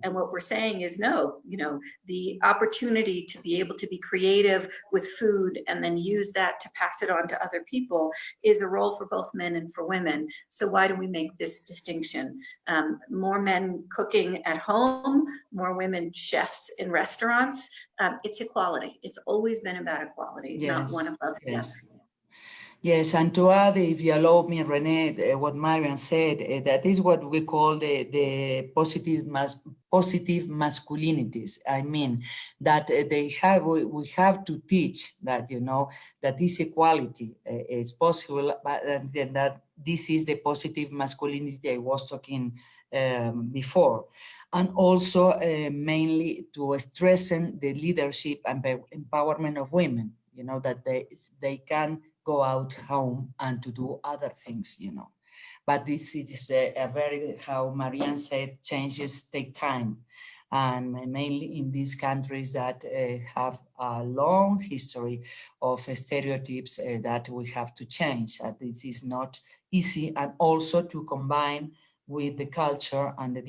Speaker 3: And what we're saying is, no, you know, the opportunity to be able to be creative with food and then use that to pass it on to other people is a role for both men and for women. So why do we make this distinction? More men cooking at home, more women chefs in restaurants. It's equality. It's always been about equality, not one above the other.
Speaker 2: Yes, and to add, if you allow me, Rene, what Marianne said, that is what we call the positive masculinities. I mean, that we have to teach that, you know, that this equality is possible, but then that this is the positive masculinity I was talking before. And also mainly to strengthen the leadership and empowerment of women, you know, that they can go out home and to do other things, you know. But this is a very, how Marianne said, changes take time. And mainly in these countries that have a long history of stereotypes that we have to change. This is not easy, and also to combine with the culture and the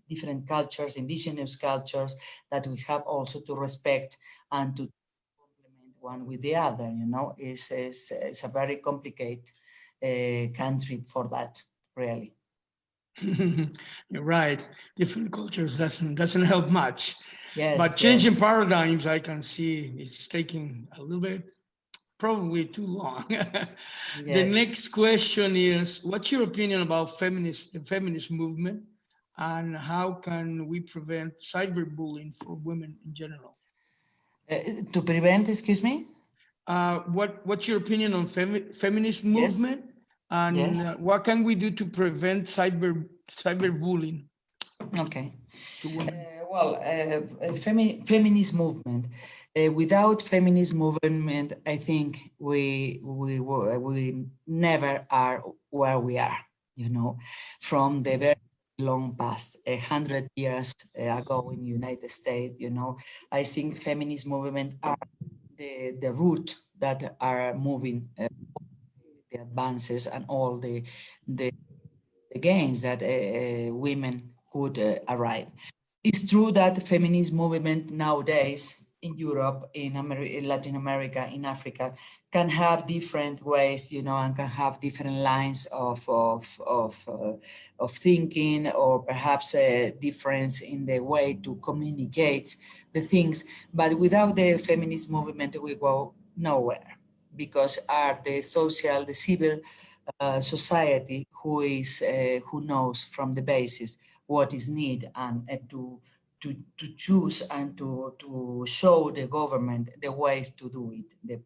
Speaker 2: different cultures, indigenous cultures, that we have also to respect and to one with the other, you know. It's a very complicated country for that, really.
Speaker 1: You're right. Different cultures doesn't help much.
Speaker 2: Yes,
Speaker 1: but changing paradigms, I can see it's taking a little bit, probably too long. The next question is, what's your opinion about the feminist movement, and how can we prevent cyberbullying for women in general?
Speaker 2: To prevent, excuse me?
Speaker 1: What's your opinion on feminist movement, and what can we do to prevent cyberbullying?
Speaker 2: Okay.
Speaker 1: To women?
Speaker 2: Feminist movement. Without feminist movement, I think we never are where we are, you know, from the very long past, 100 years ago in the United States, you know. I think feminist movement are the root that are moving the advances and all the gains that women could arrive. It's true that feminist movement nowadays in Europe, in Latin America, in Africa, can have different ways, you know, and can have different lines of thinking, or perhaps a difference in the way to communicate the things. But without the feminist movement, we go nowhere, because the civil society who knows from the basis what is needed, and to choose and to show the government the ways to do it, the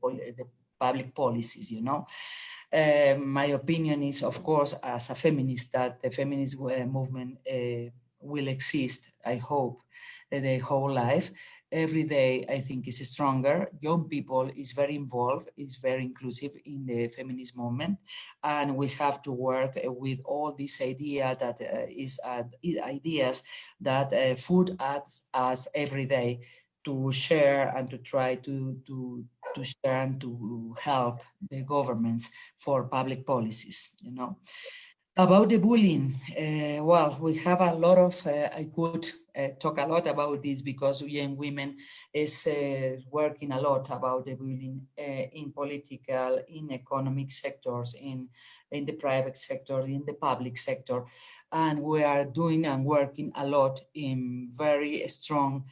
Speaker 2: public policies, you know. My opinion is, of course, as a feminist, that the feminist movement will exist, I hope, the whole life. Every day, I think, is stronger. Young people is very involved, is very inclusive in the feminist movement, and we have to work with all this idea that ideas that food us every day, to share and to try to to share and to help the governments for public policies, you know. About the bullying, well, we have a lot of, I could talk a lot about this because UNWomen is working a lot about the bullying in political, in economic sectors, in the private sector, in the public sector. And we are doing and working a lot in very strong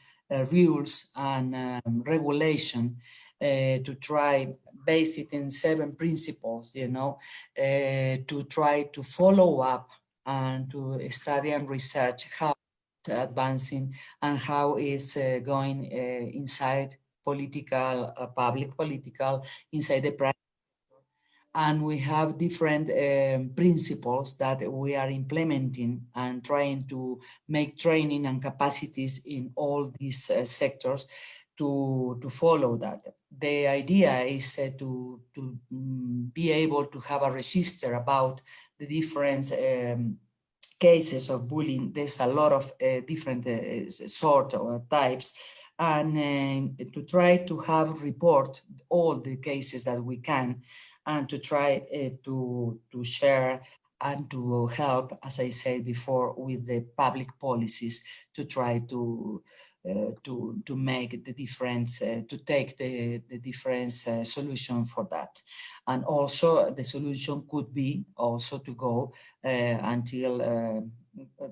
Speaker 2: rules and regulation to try base it in 7 principles, you know, to try to follow up and to study and research how it's advancing and how is going inside political, public political, inside the private. And we have different principles that we are implementing and trying to make training and capacities in all these sectors to follow that. The idea is to be able to have a register about the different cases of bullying. There's a lot of different sort or types, and to try to have report all the cases that we can, and to try to share and to help, as I said before, with the public policies to try to make the difference, to take the different solution for that. And also the solution could be also to go until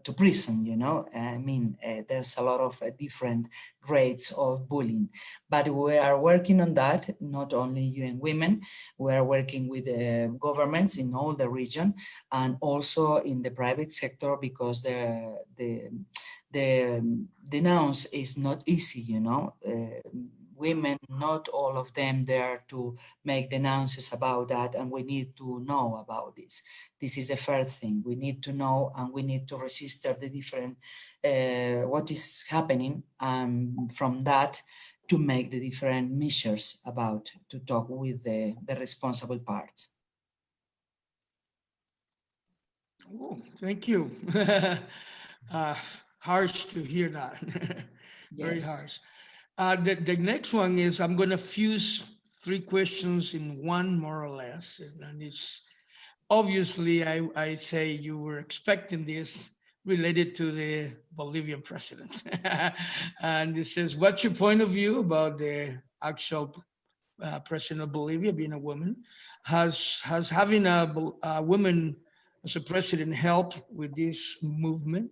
Speaker 2: to prison, you know. I mean, there's a lot of different grades of bullying, but we are working on that, not only UNWomen, we are working with governments in all the region and also in the private sector, because the denounce is not easy, you know. Women, not all of them there to make denounces about that, and we need to know about this. This is the first thing we need to know, and we need to register the different what is happening, from that to make the different measures about to talk with the responsible parts.
Speaker 1: Oh, thank you. Harsh to hear that. Very
Speaker 2: Yes.
Speaker 1: harsh. The next one is, I'm going to fuse 3 questions in one, more or less. And it's obviously, I say you were expecting this, related to the Bolivian president. And it says, what's your point of view about the actual president of Bolivia being a woman? Has having a woman as a president helped with this movement?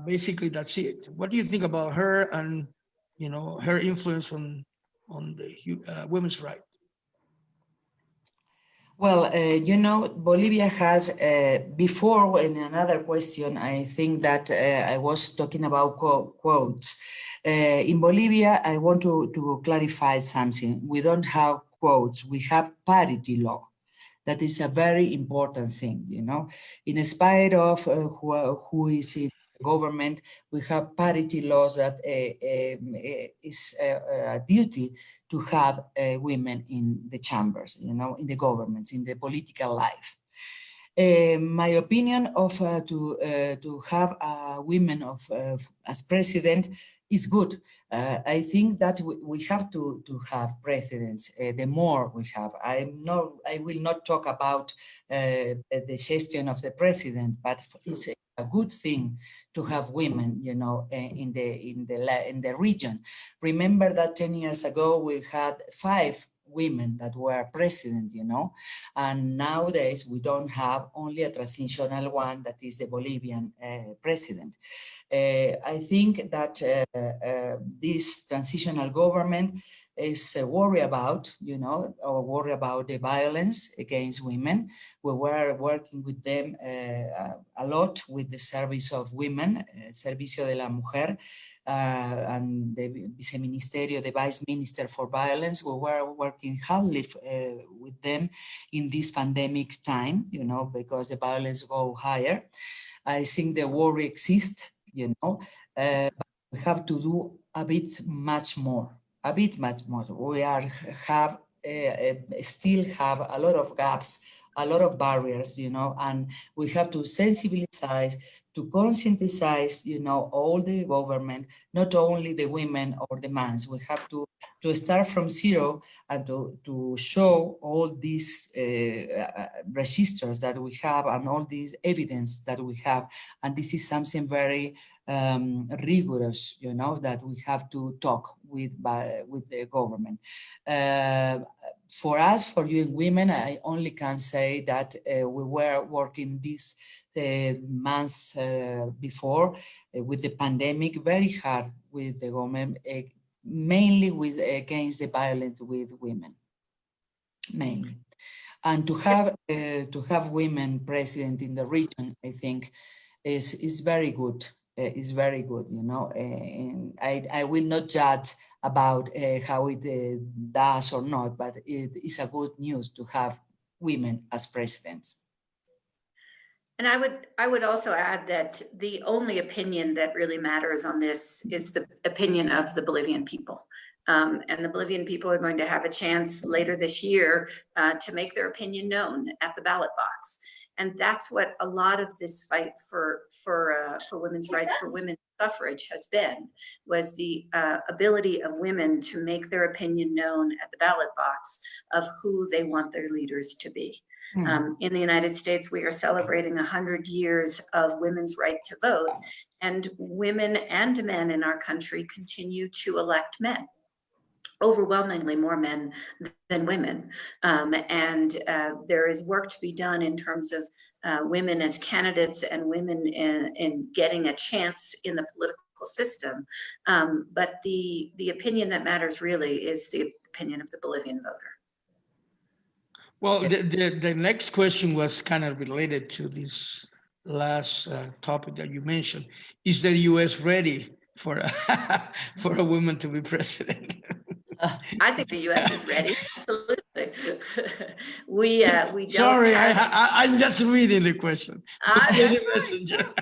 Speaker 1: Basically, that's it. What do you think about her and, you know, her influence on the women's rights?
Speaker 2: Well, you know, Bolivia has, before in another question, I think that I was talking about quotes. In Bolivia, I want to clarify something. We don't have quotes, we have parity law. That is a very important thing, you know. In spite of who is in government, we have parity laws that is a duty to have women in the chambers, you know, in the governments, in the political life. My opinion of to have women as president is good. I think that we have to have presidents. The more we have, I will not talk about the gestion of the president, but it's a good thing to have women, you know, in the region. Remember that 10 years ago we had 5 women that were president, you know, and nowadays we don't have, only a transitional one, that is the Bolivian president. I think that this transitional government is worried about, you know, or worried about the violence against women. We were working with them a lot with the service of women, Servicio de la Mujer, and the Viceministerio, the Vice Minister for Violence. We were working hardly with them in this pandemic time, you know, because the violence go higher. I think the worry exists, you know, but we have to do a bit much more. We still have a lot of gaps a lot of barriers, and we have to sensibilize, to conscientize, all the government, not only the women or the men. We have to start from zero and to show all these registers that we have and all this evidence that we have. And this is something very rigorous, that we have to talk with the government. For us, for UNWomen, I only can say that we were working these months before with the pandemic very hard with the government, mainly against the violence with women, mainly. And to have women president in the region, I think, is very good. Is very good, and I will not judge about how it does or not, but it is a good news to have women as presidents.
Speaker 3: And I would also add that the only opinion that really matters on this is the opinion of the Bolivian people. And the Bolivian people are going to have a chance later this year to make their opinion known at the ballot box. And that's what a lot of this fight for women's rights, for women's suffrage has been, was the ability of women to make their opinion known at the ballot box of who they want their leaders to be. In the United States, we are celebrating 100 years of women's right to vote, and women and men in our country continue to elect men. Overwhelmingly more men than women. And there is work to be done in terms of women as candidates and women in getting a chance in the political system. But the opinion that matters really is the opinion of the Bolivian voter.
Speaker 1: Well, the next question was kind of related to this last topic that you mentioned. Is the U.S. ready for a woman to be president?
Speaker 3: I think the U.S. is ready. Absolutely. we don't.
Speaker 1: Sorry, I'm just reading the question. Messenger.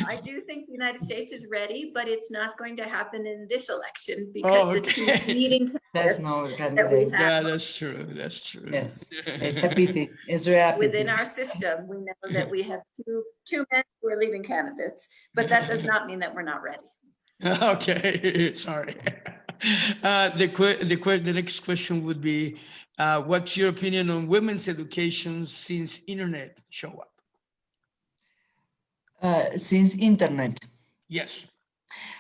Speaker 3: I do think the United States is ready, but it's not going to happen in this election because the two leading candidates that we have.
Speaker 1: Yeah, that's true. That's true.
Speaker 2: Yes, it's a pity. It's a pity.
Speaker 3: Within our system, we know that we have two men who are leading candidates, but that does not mean that we're not ready.
Speaker 1: Okay, sorry. The next question would be, what's your opinion on women's education since internet show up?
Speaker 2: Since internet?
Speaker 1: Yes.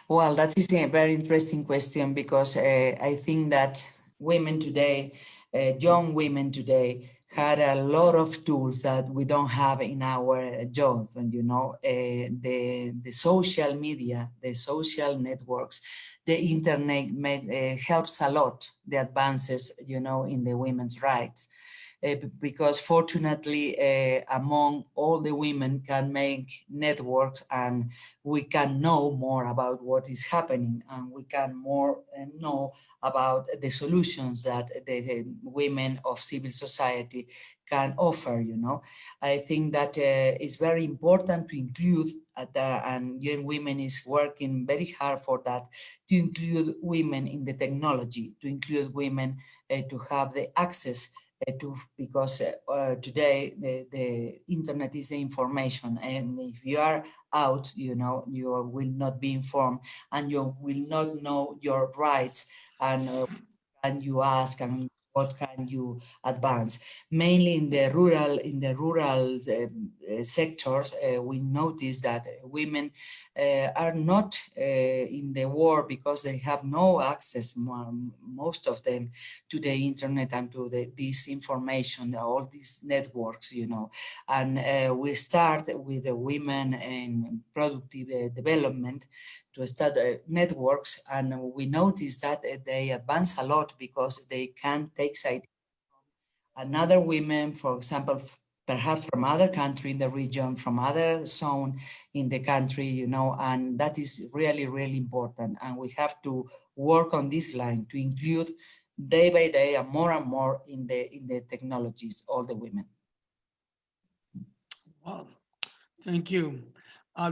Speaker 2: Well, that is a very interesting question because I think that women today, young women today, had a lot of tools that we don't have in our youth, and the social media, the social networks, the internet helps a lot the advances, in the women's rights. Because fortunately, among all the women can make networks, and we can know more about what is happening, and we can more know about the solutions that the women of civil society can offer. I think that it's very important to include, and UNWomen is working very hard for that, to include women in the technology, to include women to have the access because today the internet is the information, and if you are out, you will not be informed, and you will not know your rights, and you ask, and what can you advance. Mainly in the rural sectors, we notice that women are not in the war because they have no access, most of them, to the internet and to this information, all these networks, and we start with the women in productive development to start networks, and we notice that they advance a lot because they can take ideas from another women, for example, perhaps from other country in the region, from other zone in the country, and that is really, really important. And we have to work on this line to include day by day and more in the technologies, all the women.
Speaker 1: Wow, thank you.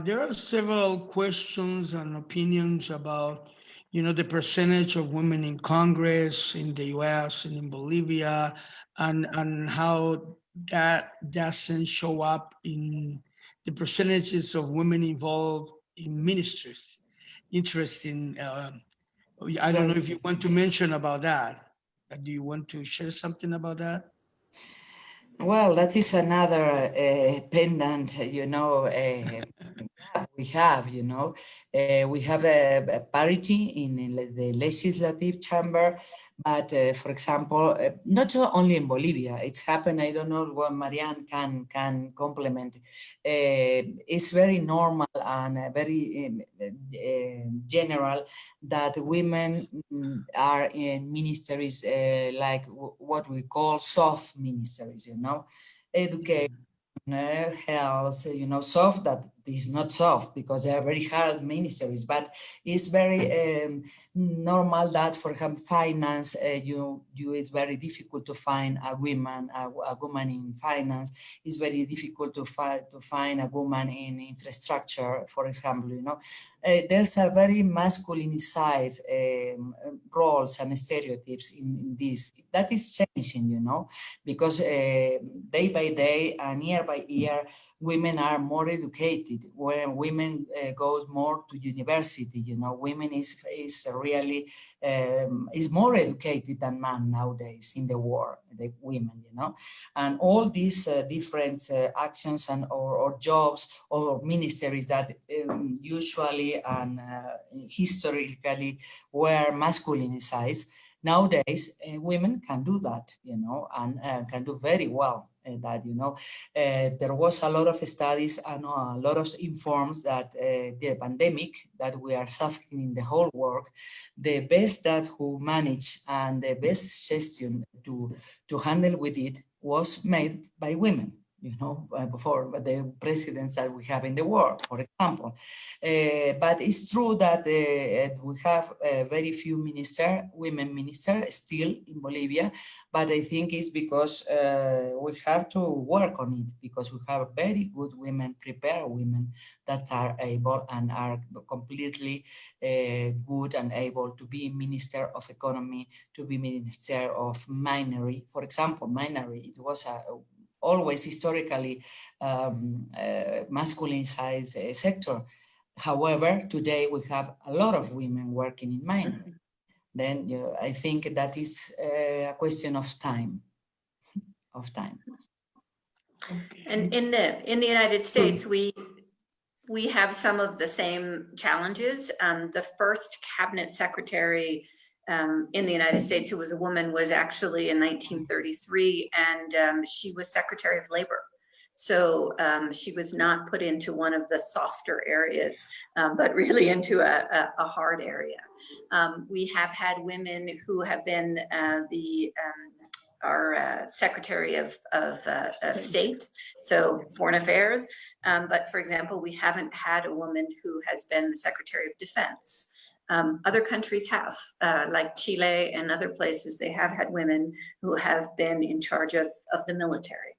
Speaker 1: There are several questions and opinions about you know, the percentage of women in Congress in the US and in Bolivia, and how that doesn't show up in the percentages of women involved in ministries. Interesting. I don't know if you want to mention about that. Do you want to share something about that?
Speaker 2: Well, that is another pendant, we have, we have a parity in the legislative chamber, but for example, not only in Bolivia, it's happened, I don't know what Marianne can complement. It's very normal and very general that women are in ministries like what we call soft ministries, education, health, soft, that is not soft because they are very hard ministries, but it's very normal that, for example, finance, it's very difficult to find a woman in finance. It's very difficult to find a woman in infrastructure, for example, there's a very masculinized roles and stereotypes in this. That is changing, because day by day and year by year, women are more educated. When women go more to university, women is really is more educated than man nowadays in the world, the women, and all these different actions and or jobs or ministries that usually and historically were masculinized. Nowadays, women can do that, and can do very well that, there was a lot of studies and a lot of informs that the pandemic that we are suffering in the whole world, the best that who managed and the best suggestion to handle with it was made by women. Before the presidents that we have in the world, for example. But it's true that we have very few women ministers still in Bolivia, but I think it's because we have to work on it, because we have very good women, prepared women that are able and are completely good and able to be Minister of Economy, to be Minister of Minery. For example, minery, it was always historically masculine-sized sector. However, today we have a lot of women working in mining. Then I think that is a question of time.
Speaker 3: And in the United States, we have some of the same challenges. The first cabinet secretary in the United States who was a woman was actually in 1933, and she was Secretary of Labor. So she was not put into one of the softer areas, but really into a hard area. We have had women who have been our Secretary of State, so Foreign Affairs. But for example, we haven't had a woman who has been the Secretary of Defense. Other countries have, like Chile and other places, they have had women who have been in charge of the military.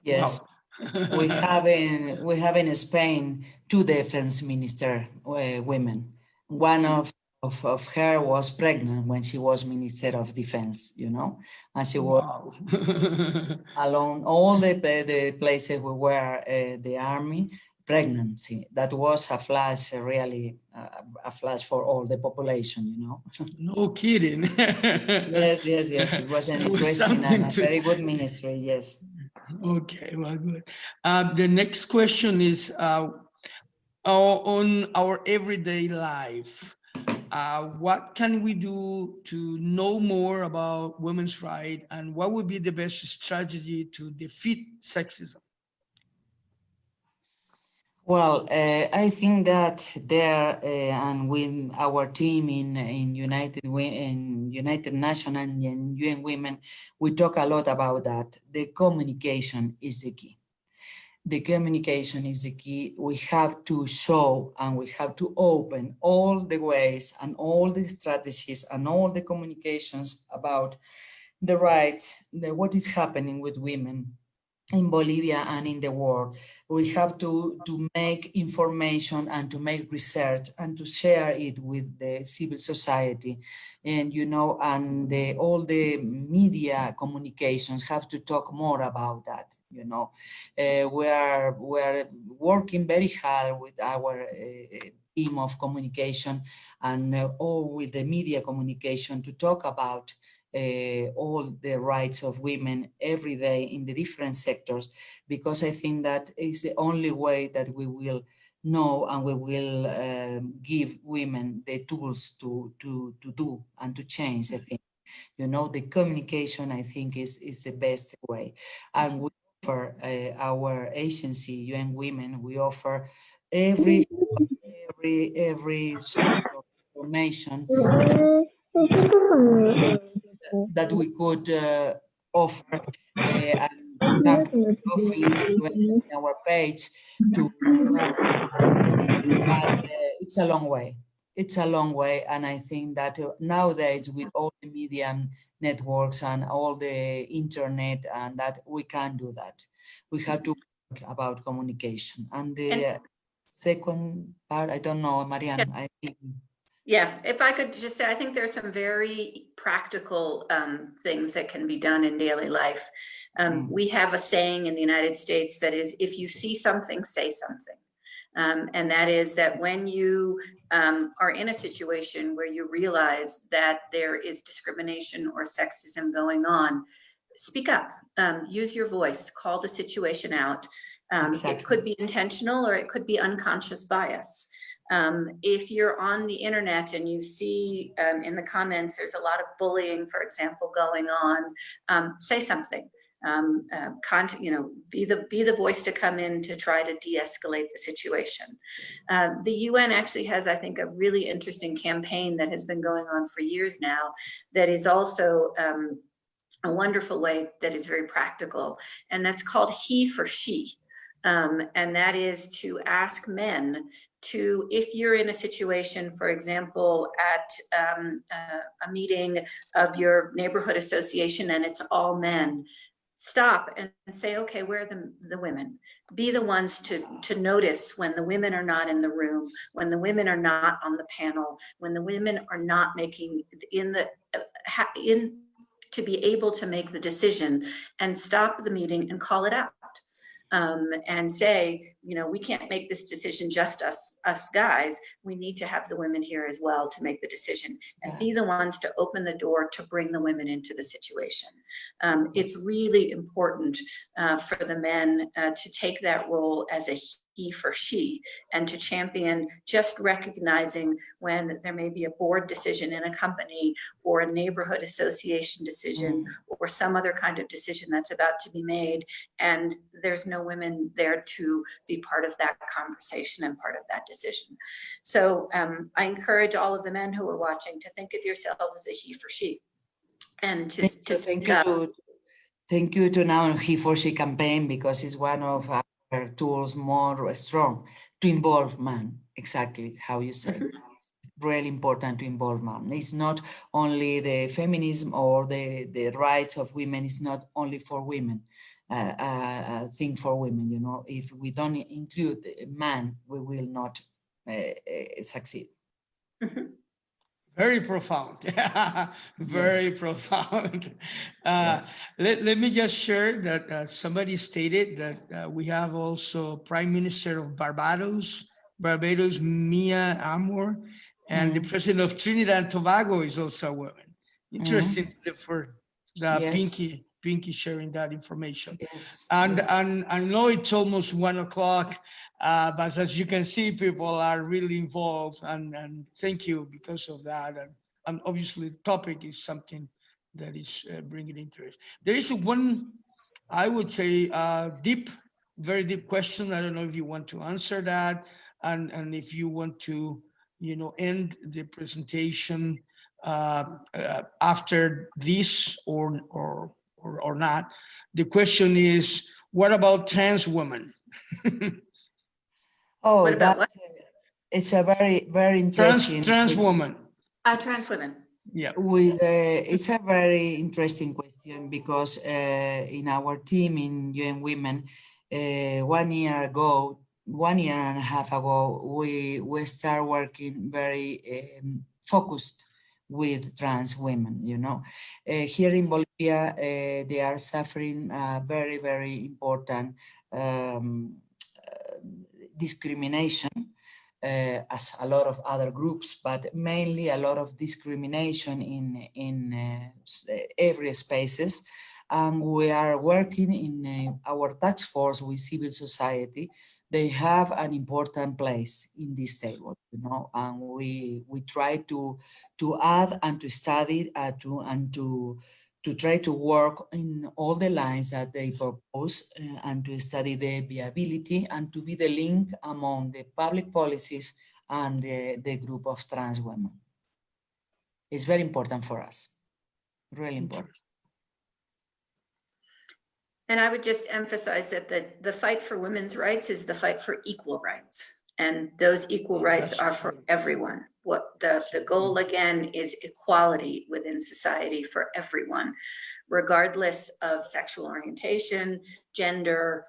Speaker 2: Yes, wow. we have in Spain 2 defense minister women. One of her was pregnant when she was Minister of Defense, and she was along all the places we were the army. Pregnancy, that was a flash, really a flash for all the population,
Speaker 1: No kidding.
Speaker 2: Yes, it was an interesting and a very good ministry, yes.
Speaker 1: Okay, well, good. The next question is on our everyday life. What can we do to know more about women's rights, and what would be the best strategy to defeat sexism?
Speaker 2: Well, I think that there and with our team in United Nations and in UNWomen, we talk a lot about that. The communication is the key. The communication is the key. We have to show and we have to open all the ways and all the strategies and all the communications about the rights, what is happening with women in Bolivia and in the world. We have to make information and to make research and to share it with the civil society. And, you know, and all the media communications have to talk more about that, you know. We are working very hard with our team of communication and all with the media communication to talk about all the rights of women every day in the different sectors, because I think that is the only way that we will know and we will give women the tools to do and to change. I think, you know, the communication, I think, is the best way. And we offer our agency, UNWomen, we offer every sort of information that we could offer and come to the office, to our page, to but it's a long way. It's a long way, and I think that nowadays with all the media networks and all the internet, and that we can do that. We have to work about communication. And the second part, I don't know, Marianne, I think.
Speaker 3: Yeah, if I could just say, I think there's some very practical things that can be done in daily life. We have a saying in the United States that is, if you see something, say something. And that is that when you are in a situation where you realize that there is discrimination or sexism going on, speak up, use your voice, call the situation out.
Speaker 2: Exactly.
Speaker 3: It could be intentional or it could be unconscious bias. If you're on the internet and you see in the comments, there's a lot of bullying, for example, going on, say something. You know, be the voice to come in to try to de-escalate the situation. The UN actually has, I think, a really interesting campaign that has been going on for years now that is also a wonderful way that is very practical, and that's called He for She. And that is to ask men to, if you're in a situation, for example, at a meeting of your neighborhood association and it's all men, stop and say, okay, where are the women? Be the ones to notice when the women are not in the room, when the women are not on the panel, when the women are not making to be able to make the decision, and stop the meeting and call it out. And say, you know, we can't make this decision just us guys. We need to have the women here as well to make the decision, and be the ones to open the door to bring the women into the situation. It's really important for the men to take that role as a he for she, and to champion just recognizing when there may be a board decision in a company or a neighborhood association decision or some other kind of decision that's about to be made, and there's no women there to be part of that conversation and part of that decision. So I encourage all of the men who are watching to think of yourselves as a he for she, and to speak up.
Speaker 2: Thank you to now He for She campaign, because it's one of our tools more strong to involve man, exactly how you say. It's really important to involve man. It's not only the feminism or the rights of women, it's not only for women, a thing for women, you know. If we don't include man, we will not succeed.
Speaker 1: Very profound. Very profound.
Speaker 2: Yes.
Speaker 1: Let me just share that somebody stated that we have also Prime Minister of Barbados, Mia Amor, and the President of Trinidad and Tobago is also a woman. Interesting for Pinky sharing that information.
Speaker 2: Yes.
Speaker 1: And I know it's almost 1 o'clock. But as you can see, people are really involved, and thank you because of that. And obviously, the topic is something that is bringing interest. There is one, I would say, very deep question. I don't know if you want to answer that, and if you want to, you know, end the presentation after this or not. The question is, what about trans women?
Speaker 2: Oh,
Speaker 3: what about what?
Speaker 2: It's a very, very interesting.
Speaker 1: Trans woman.
Speaker 3: Trans women.
Speaker 1: Yeah.
Speaker 2: It's a very interesting question because in our team in UNWomen, 1 year ago, 1.5 years ago, we start working very focused with trans women. You know, here in Bolivia, they are suffering very, very important discrimination. As a lot of other groups, but mainly a lot of discrimination in every spaces. And we are working in our task force with civil society. They have an important place in this table, you know, and we try to add and to study to try to work in all the lines that they propose and to study the viability and to be the link among the public policies and the group of trans women. It's very important for us, really important.
Speaker 3: And I would just emphasize that the fight for women's rights is the fight for equal rights. And those equal rights are for everyone. What the goal again is equality within society for everyone, regardless of sexual orientation, gender,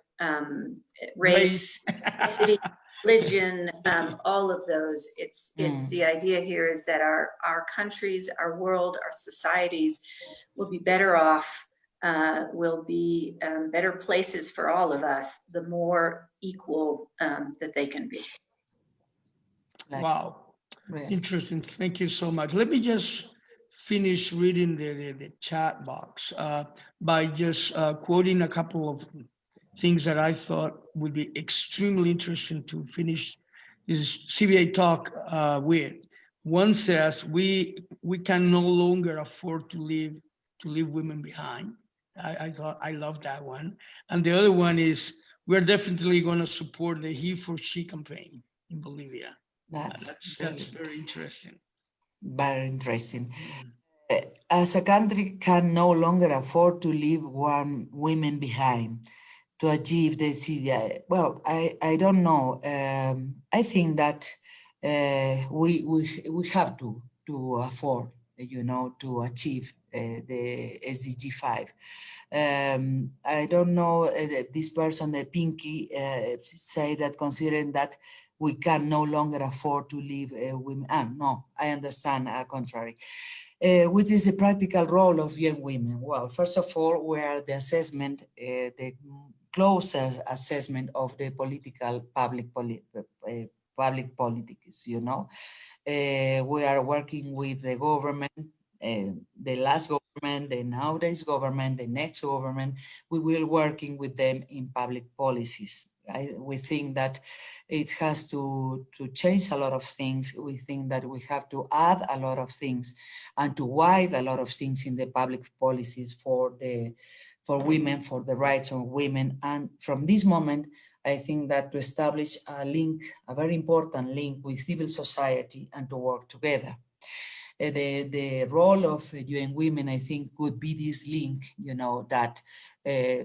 Speaker 3: race, ethnicity, religion, all of those. It's the idea here is that our countries, our world, our societies will be better off, will be better places for all of us, the more equal that they can be.
Speaker 1: Wow. Interesting. Thank you so much. Let me just finish reading the chat box by just quoting a couple of things that I thought would be extremely interesting to finish this CBA talk with. One says, we can no longer afford to leave women behind. I thought I love that one. And the other one is, we're definitely going to support the He for She campaign in Bolivia. That's very interesting.
Speaker 2: Very interesting. As a country can no longer afford to leave women behind to achieve the CBA. Well, I don't know. I think that we have to afford, you know, to achieve the SDG 5. I don't know, this person, the Pinky, say that considering that we can no longer afford to leave women. No, I understand, contrary. What is the practical role of UNWomen? Well, first of all, we are the assessment, the closer assessment of the public politics, you know. We are working with the government, the last government, the nowadays government, the next government. We will working with them in public policies. We think that it has to change a lot of things. We think that we have to add a lot of things and to widen a lot of things in the public policies for women, for the rights of women. And from this moment, I think that to establish a link, a very important link with civil society and to work together. The role of UNWomen, I think, could be this link, you know, that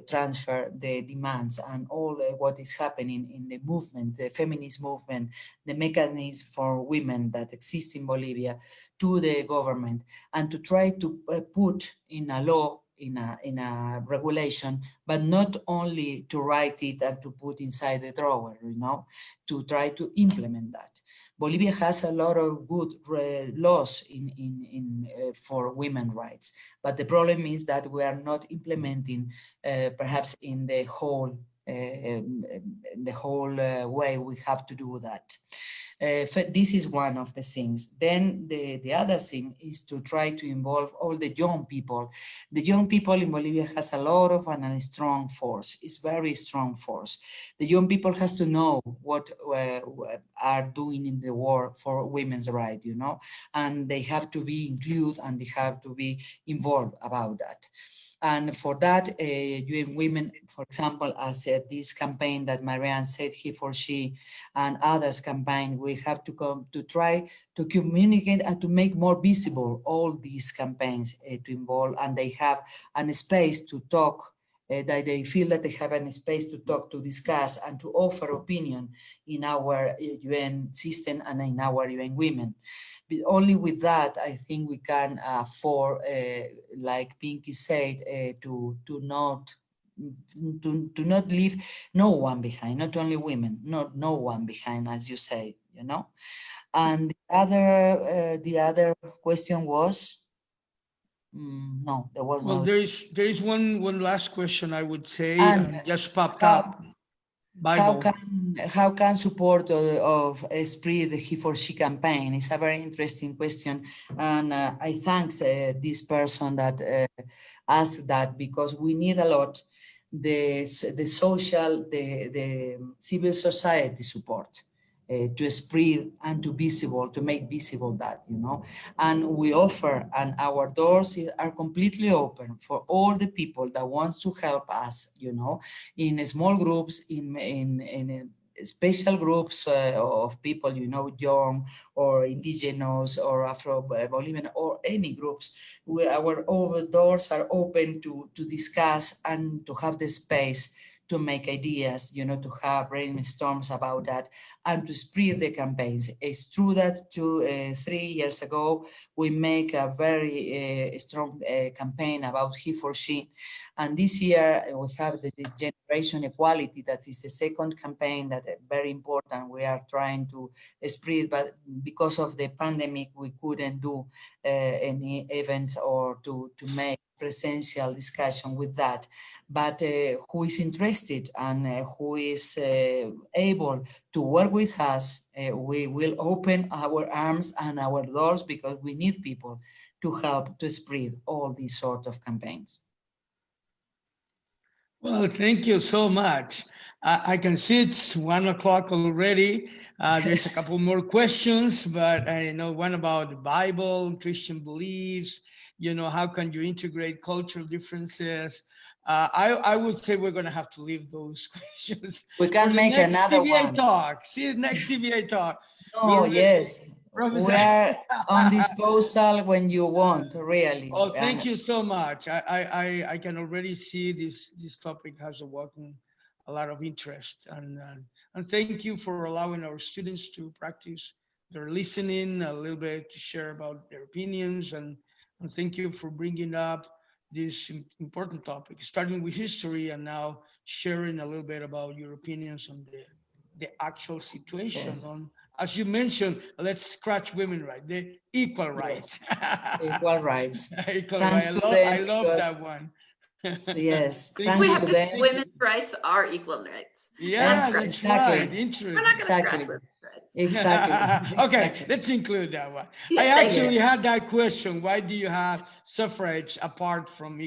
Speaker 2: transfer the demands and all what is happening in the movement, the feminist movement, the mechanism for women that exist in Bolivia to the government, and to try to put in a law, in a regulation, but not only to write it and to put inside the drawer, you know, to try to implement that. Bolivia has a lot of good laws for women's rights, but the problem is that we are not implementing perhaps in the whole way we have to do that. This is one of the things. Then the other thing is to try to involve all the young people. The young people in Bolivia has a lot of and a strong force. It's very strong force. The young people has to know what are doing in the war for women's rights, you know, and they have to be included and they have to be involved about that. And for that, UNWomen, for example, as this campaign that Marianne said, He for She, and others campaign, we have to come to try to communicate and to make more visible all these campaigns to involve, and they have a space to talk that they feel that they have a space to talk, to discuss, and to offer opinion in our UN system and in our UNWomen. But only with that, I think we can afford, like Pinky said, to not leave no one behind, not only women, not no one behind, as you say, you know. And the other question was, no, there was
Speaker 1: Well,
Speaker 2: no.
Speaker 1: there is one last question I would say,
Speaker 2: And
Speaker 1: just popped
Speaker 2: how-
Speaker 1: up. Bible.
Speaker 2: How can support of spread the He for She campaign? It's a very interesting question, and I thank this person that asked that, because we need a lot the social, the civil society support to spread and to visible, to make visible that, you know. And we offer, and our doors are completely open for all the people that want to help us, you know, in small groups, in special groups of people, you know, young or indigenous or Afro-Bolivian or any groups. Our doors are open to discuss and to have the space to make ideas, you know, to have brainstorms about that and to spread the campaigns. It's true that 3 years ago, we make a very strong campaign about He for She. And this year we have the generation equality, that is the second campaign that is very important. We are trying to spread, but because of the pandemic, we couldn't do any events or to make presential discussion with that. But who is interested and who is able to work with us, we will open our arms and our doors, because we need people to help to spread all these sort of campaigns.
Speaker 1: Well, thank you so much. I can see it's 1 o'clock already. There's a
Speaker 2: Yes.
Speaker 1: couple more questions, but I know one about the Bible, Christian beliefs, you know, how can you integrate cultural differences? I would say we're going to have to leave those questions.
Speaker 2: We
Speaker 1: for
Speaker 2: can
Speaker 1: the
Speaker 2: make
Speaker 1: next
Speaker 2: another
Speaker 1: CBA
Speaker 2: one.
Speaker 1: talk. See, next CBA talk.
Speaker 2: Oh, yes.
Speaker 1: Professor.
Speaker 2: We are on disposal when you want, really.
Speaker 1: Oh, thank you so much. I can already see this topic has awoken a lot of interest, and thank you for allowing our students to practice their listening a little bit, to share about their opinions, and thank you for bringing up this important topic, starting with history and now sharing a little bit about your opinions on the actual situation.
Speaker 2: Yes.
Speaker 1: On, as you mentioned, let's scratch women right, the equal rights.
Speaker 2: Equal rights.
Speaker 1: Equal
Speaker 2: Thanks
Speaker 1: right.
Speaker 2: to
Speaker 1: I
Speaker 2: them,
Speaker 1: love that
Speaker 2: because-
Speaker 1: one.
Speaker 2: Yes,
Speaker 1: Thank
Speaker 2: thanks
Speaker 3: We
Speaker 1: you.
Speaker 3: have
Speaker 2: to
Speaker 3: to
Speaker 2: them.
Speaker 3: say women's rights are equal rights.
Speaker 1: Yeah,
Speaker 2: Yes,
Speaker 1: that's
Speaker 2: exactly.
Speaker 1: right.
Speaker 3: We're
Speaker 1: Interesting.
Speaker 3: not going to scratch
Speaker 2: Exactly.
Speaker 3: women's rights.
Speaker 2: Exactly.
Speaker 1: Okay,
Speaker 2: Exactly.
Speaker 1: let's include that one.
Speaker 3: Yeah,
Speaker 1: I
Speaker 3: thank
Speaker 1: actually
Speaker 2: you.
Speaker 1: had that question. Why do you have suffrage apart from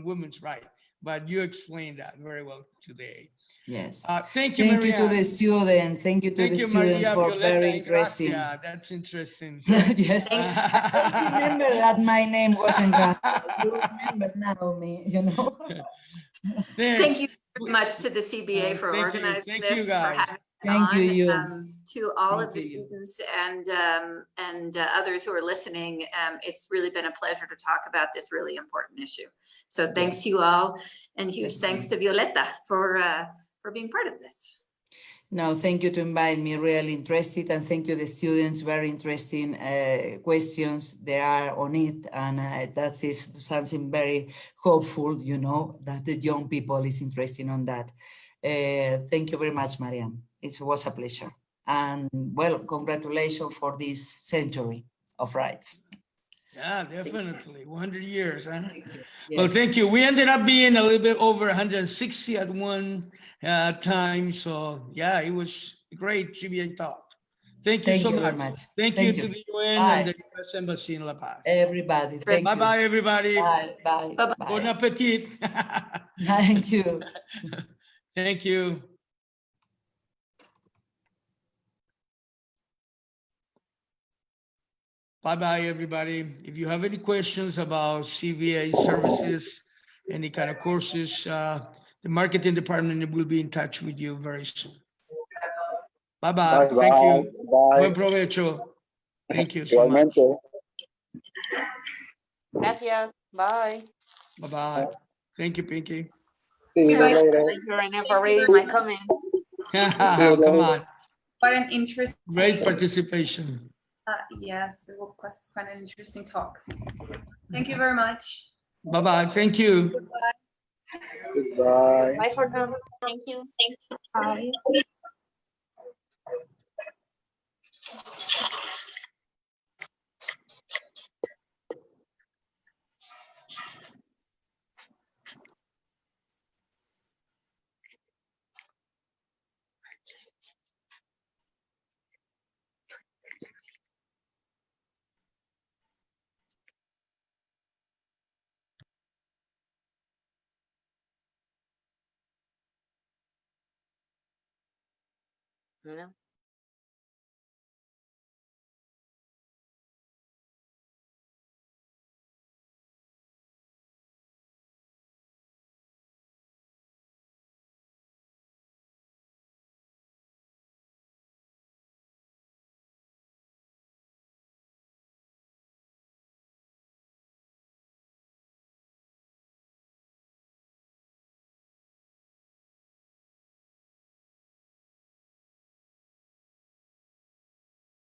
Speaker 1: women's right? But you explained that very well today.
Speaker 2: Yes.
Speaker 1: Thank you,
Speaker 2: Thank you to
Speaker 1: Marianne.
Speaker 2: the students. Thank you to
Speaker 1: Thank
Speaker 2: the
Speaker 1: you,
Speaker 2: students
Speaker 1: Maria,
Speaker 2: for
Speaker 1: Violeta,
Speaker 2: very
Speaker 1: and
Speaker 2: interesting.
Speaker 1: Gracia. That's interesting.
Speaker 2: Yes. I don't remember that my name wasn't Gracia. You remember now me, you know.
Speaker 3: Thank you very much to the CBA for
Speaker 1: Thank you.
Speaker 3: organizing
Speaker 1: Thank
Speaker 3: this,
Speaker 1: you,
Speaker 3: for
Speaker 1: guys.
Speaker 3: having us
Speaker 2: Thank you,
Speaker 3: on.
Speaker 2: you.
Speaker 3: To all
Speaker 2: Thank
Speaker 3: of the
Speaker 2: you.
Speaker 3: students and others who are listening, it's really been a pleasure to talk about this really important issue. So thanks
Speaker 2: Yes.
Speaker 3: to you all, and huge
Speaker 2: Yes,
Speaker 3: thanks to Violeta for being part of this.
Speaker 2: No, thank you to invite me, really interested, and thank you the students, very interesting questions they are on it, and that is something very hopeful, you know, that the young people is interested on that. Thank you very much, Marianne. It was a pleasure. And well, congratulations for this century of rights.
Speaker 1: Yeah, definitely. 100 years. Huh?
Speaker 2: Yes.
Speaker 1: Well, thank you. We ended up being a little bit over 160 at one time. So yeah, it was a great CBA talk. Thank you so
Speaker 2: very
Speaker 1: much.
Speaker 2: much.
Speaker 1: Thank you to the UN
Speaker 2: Bye.
Speaker 1: and the US Embassy in La Paz.
Speaker 2: Everybody, thank you.
Speaker 1: Bye-bye, everybody.
Speaker 2: Bye, bye,
Speaker 3: Bye-bye.
Speaker 1: Bon
Speaker 2: bye.
Speaker 1: appetit.
Speaker 2: Thank you.
Speaker 1: Thank you. Bye-bye, everybody. If you have any questions about CBA services, any kind of courses, the marketing department will be in touch with you very soon. Bye-bye. Thank you.
Speaker 4: Bye.
Speaker 1: Buen provecho. Thank you so much.
Speaker 4: Igualmente.
Speaker 5: Gracias. Bye.
Speaker 1: Bye-bye. Thank you, Pinky.
Speaker 4: See you
Speaker 5: Guys,
Speaker 4: later.
Speaker 5: thank you, Rene, for reading my comment.
Speaker 1: Come on,
Speaker 5: Quite an interesting.
Speaker 1: great participation.
Speaker 5: Yes, it was quite an interesting talk. Thank you very much.
Speaker 1: Bye-bye, thank you.
Speaker 4: Goodbye.
Speaker 5: Bye for now.
Speaker 6: Thank you.
Speaker 5: Bye.
Speaker 6: No.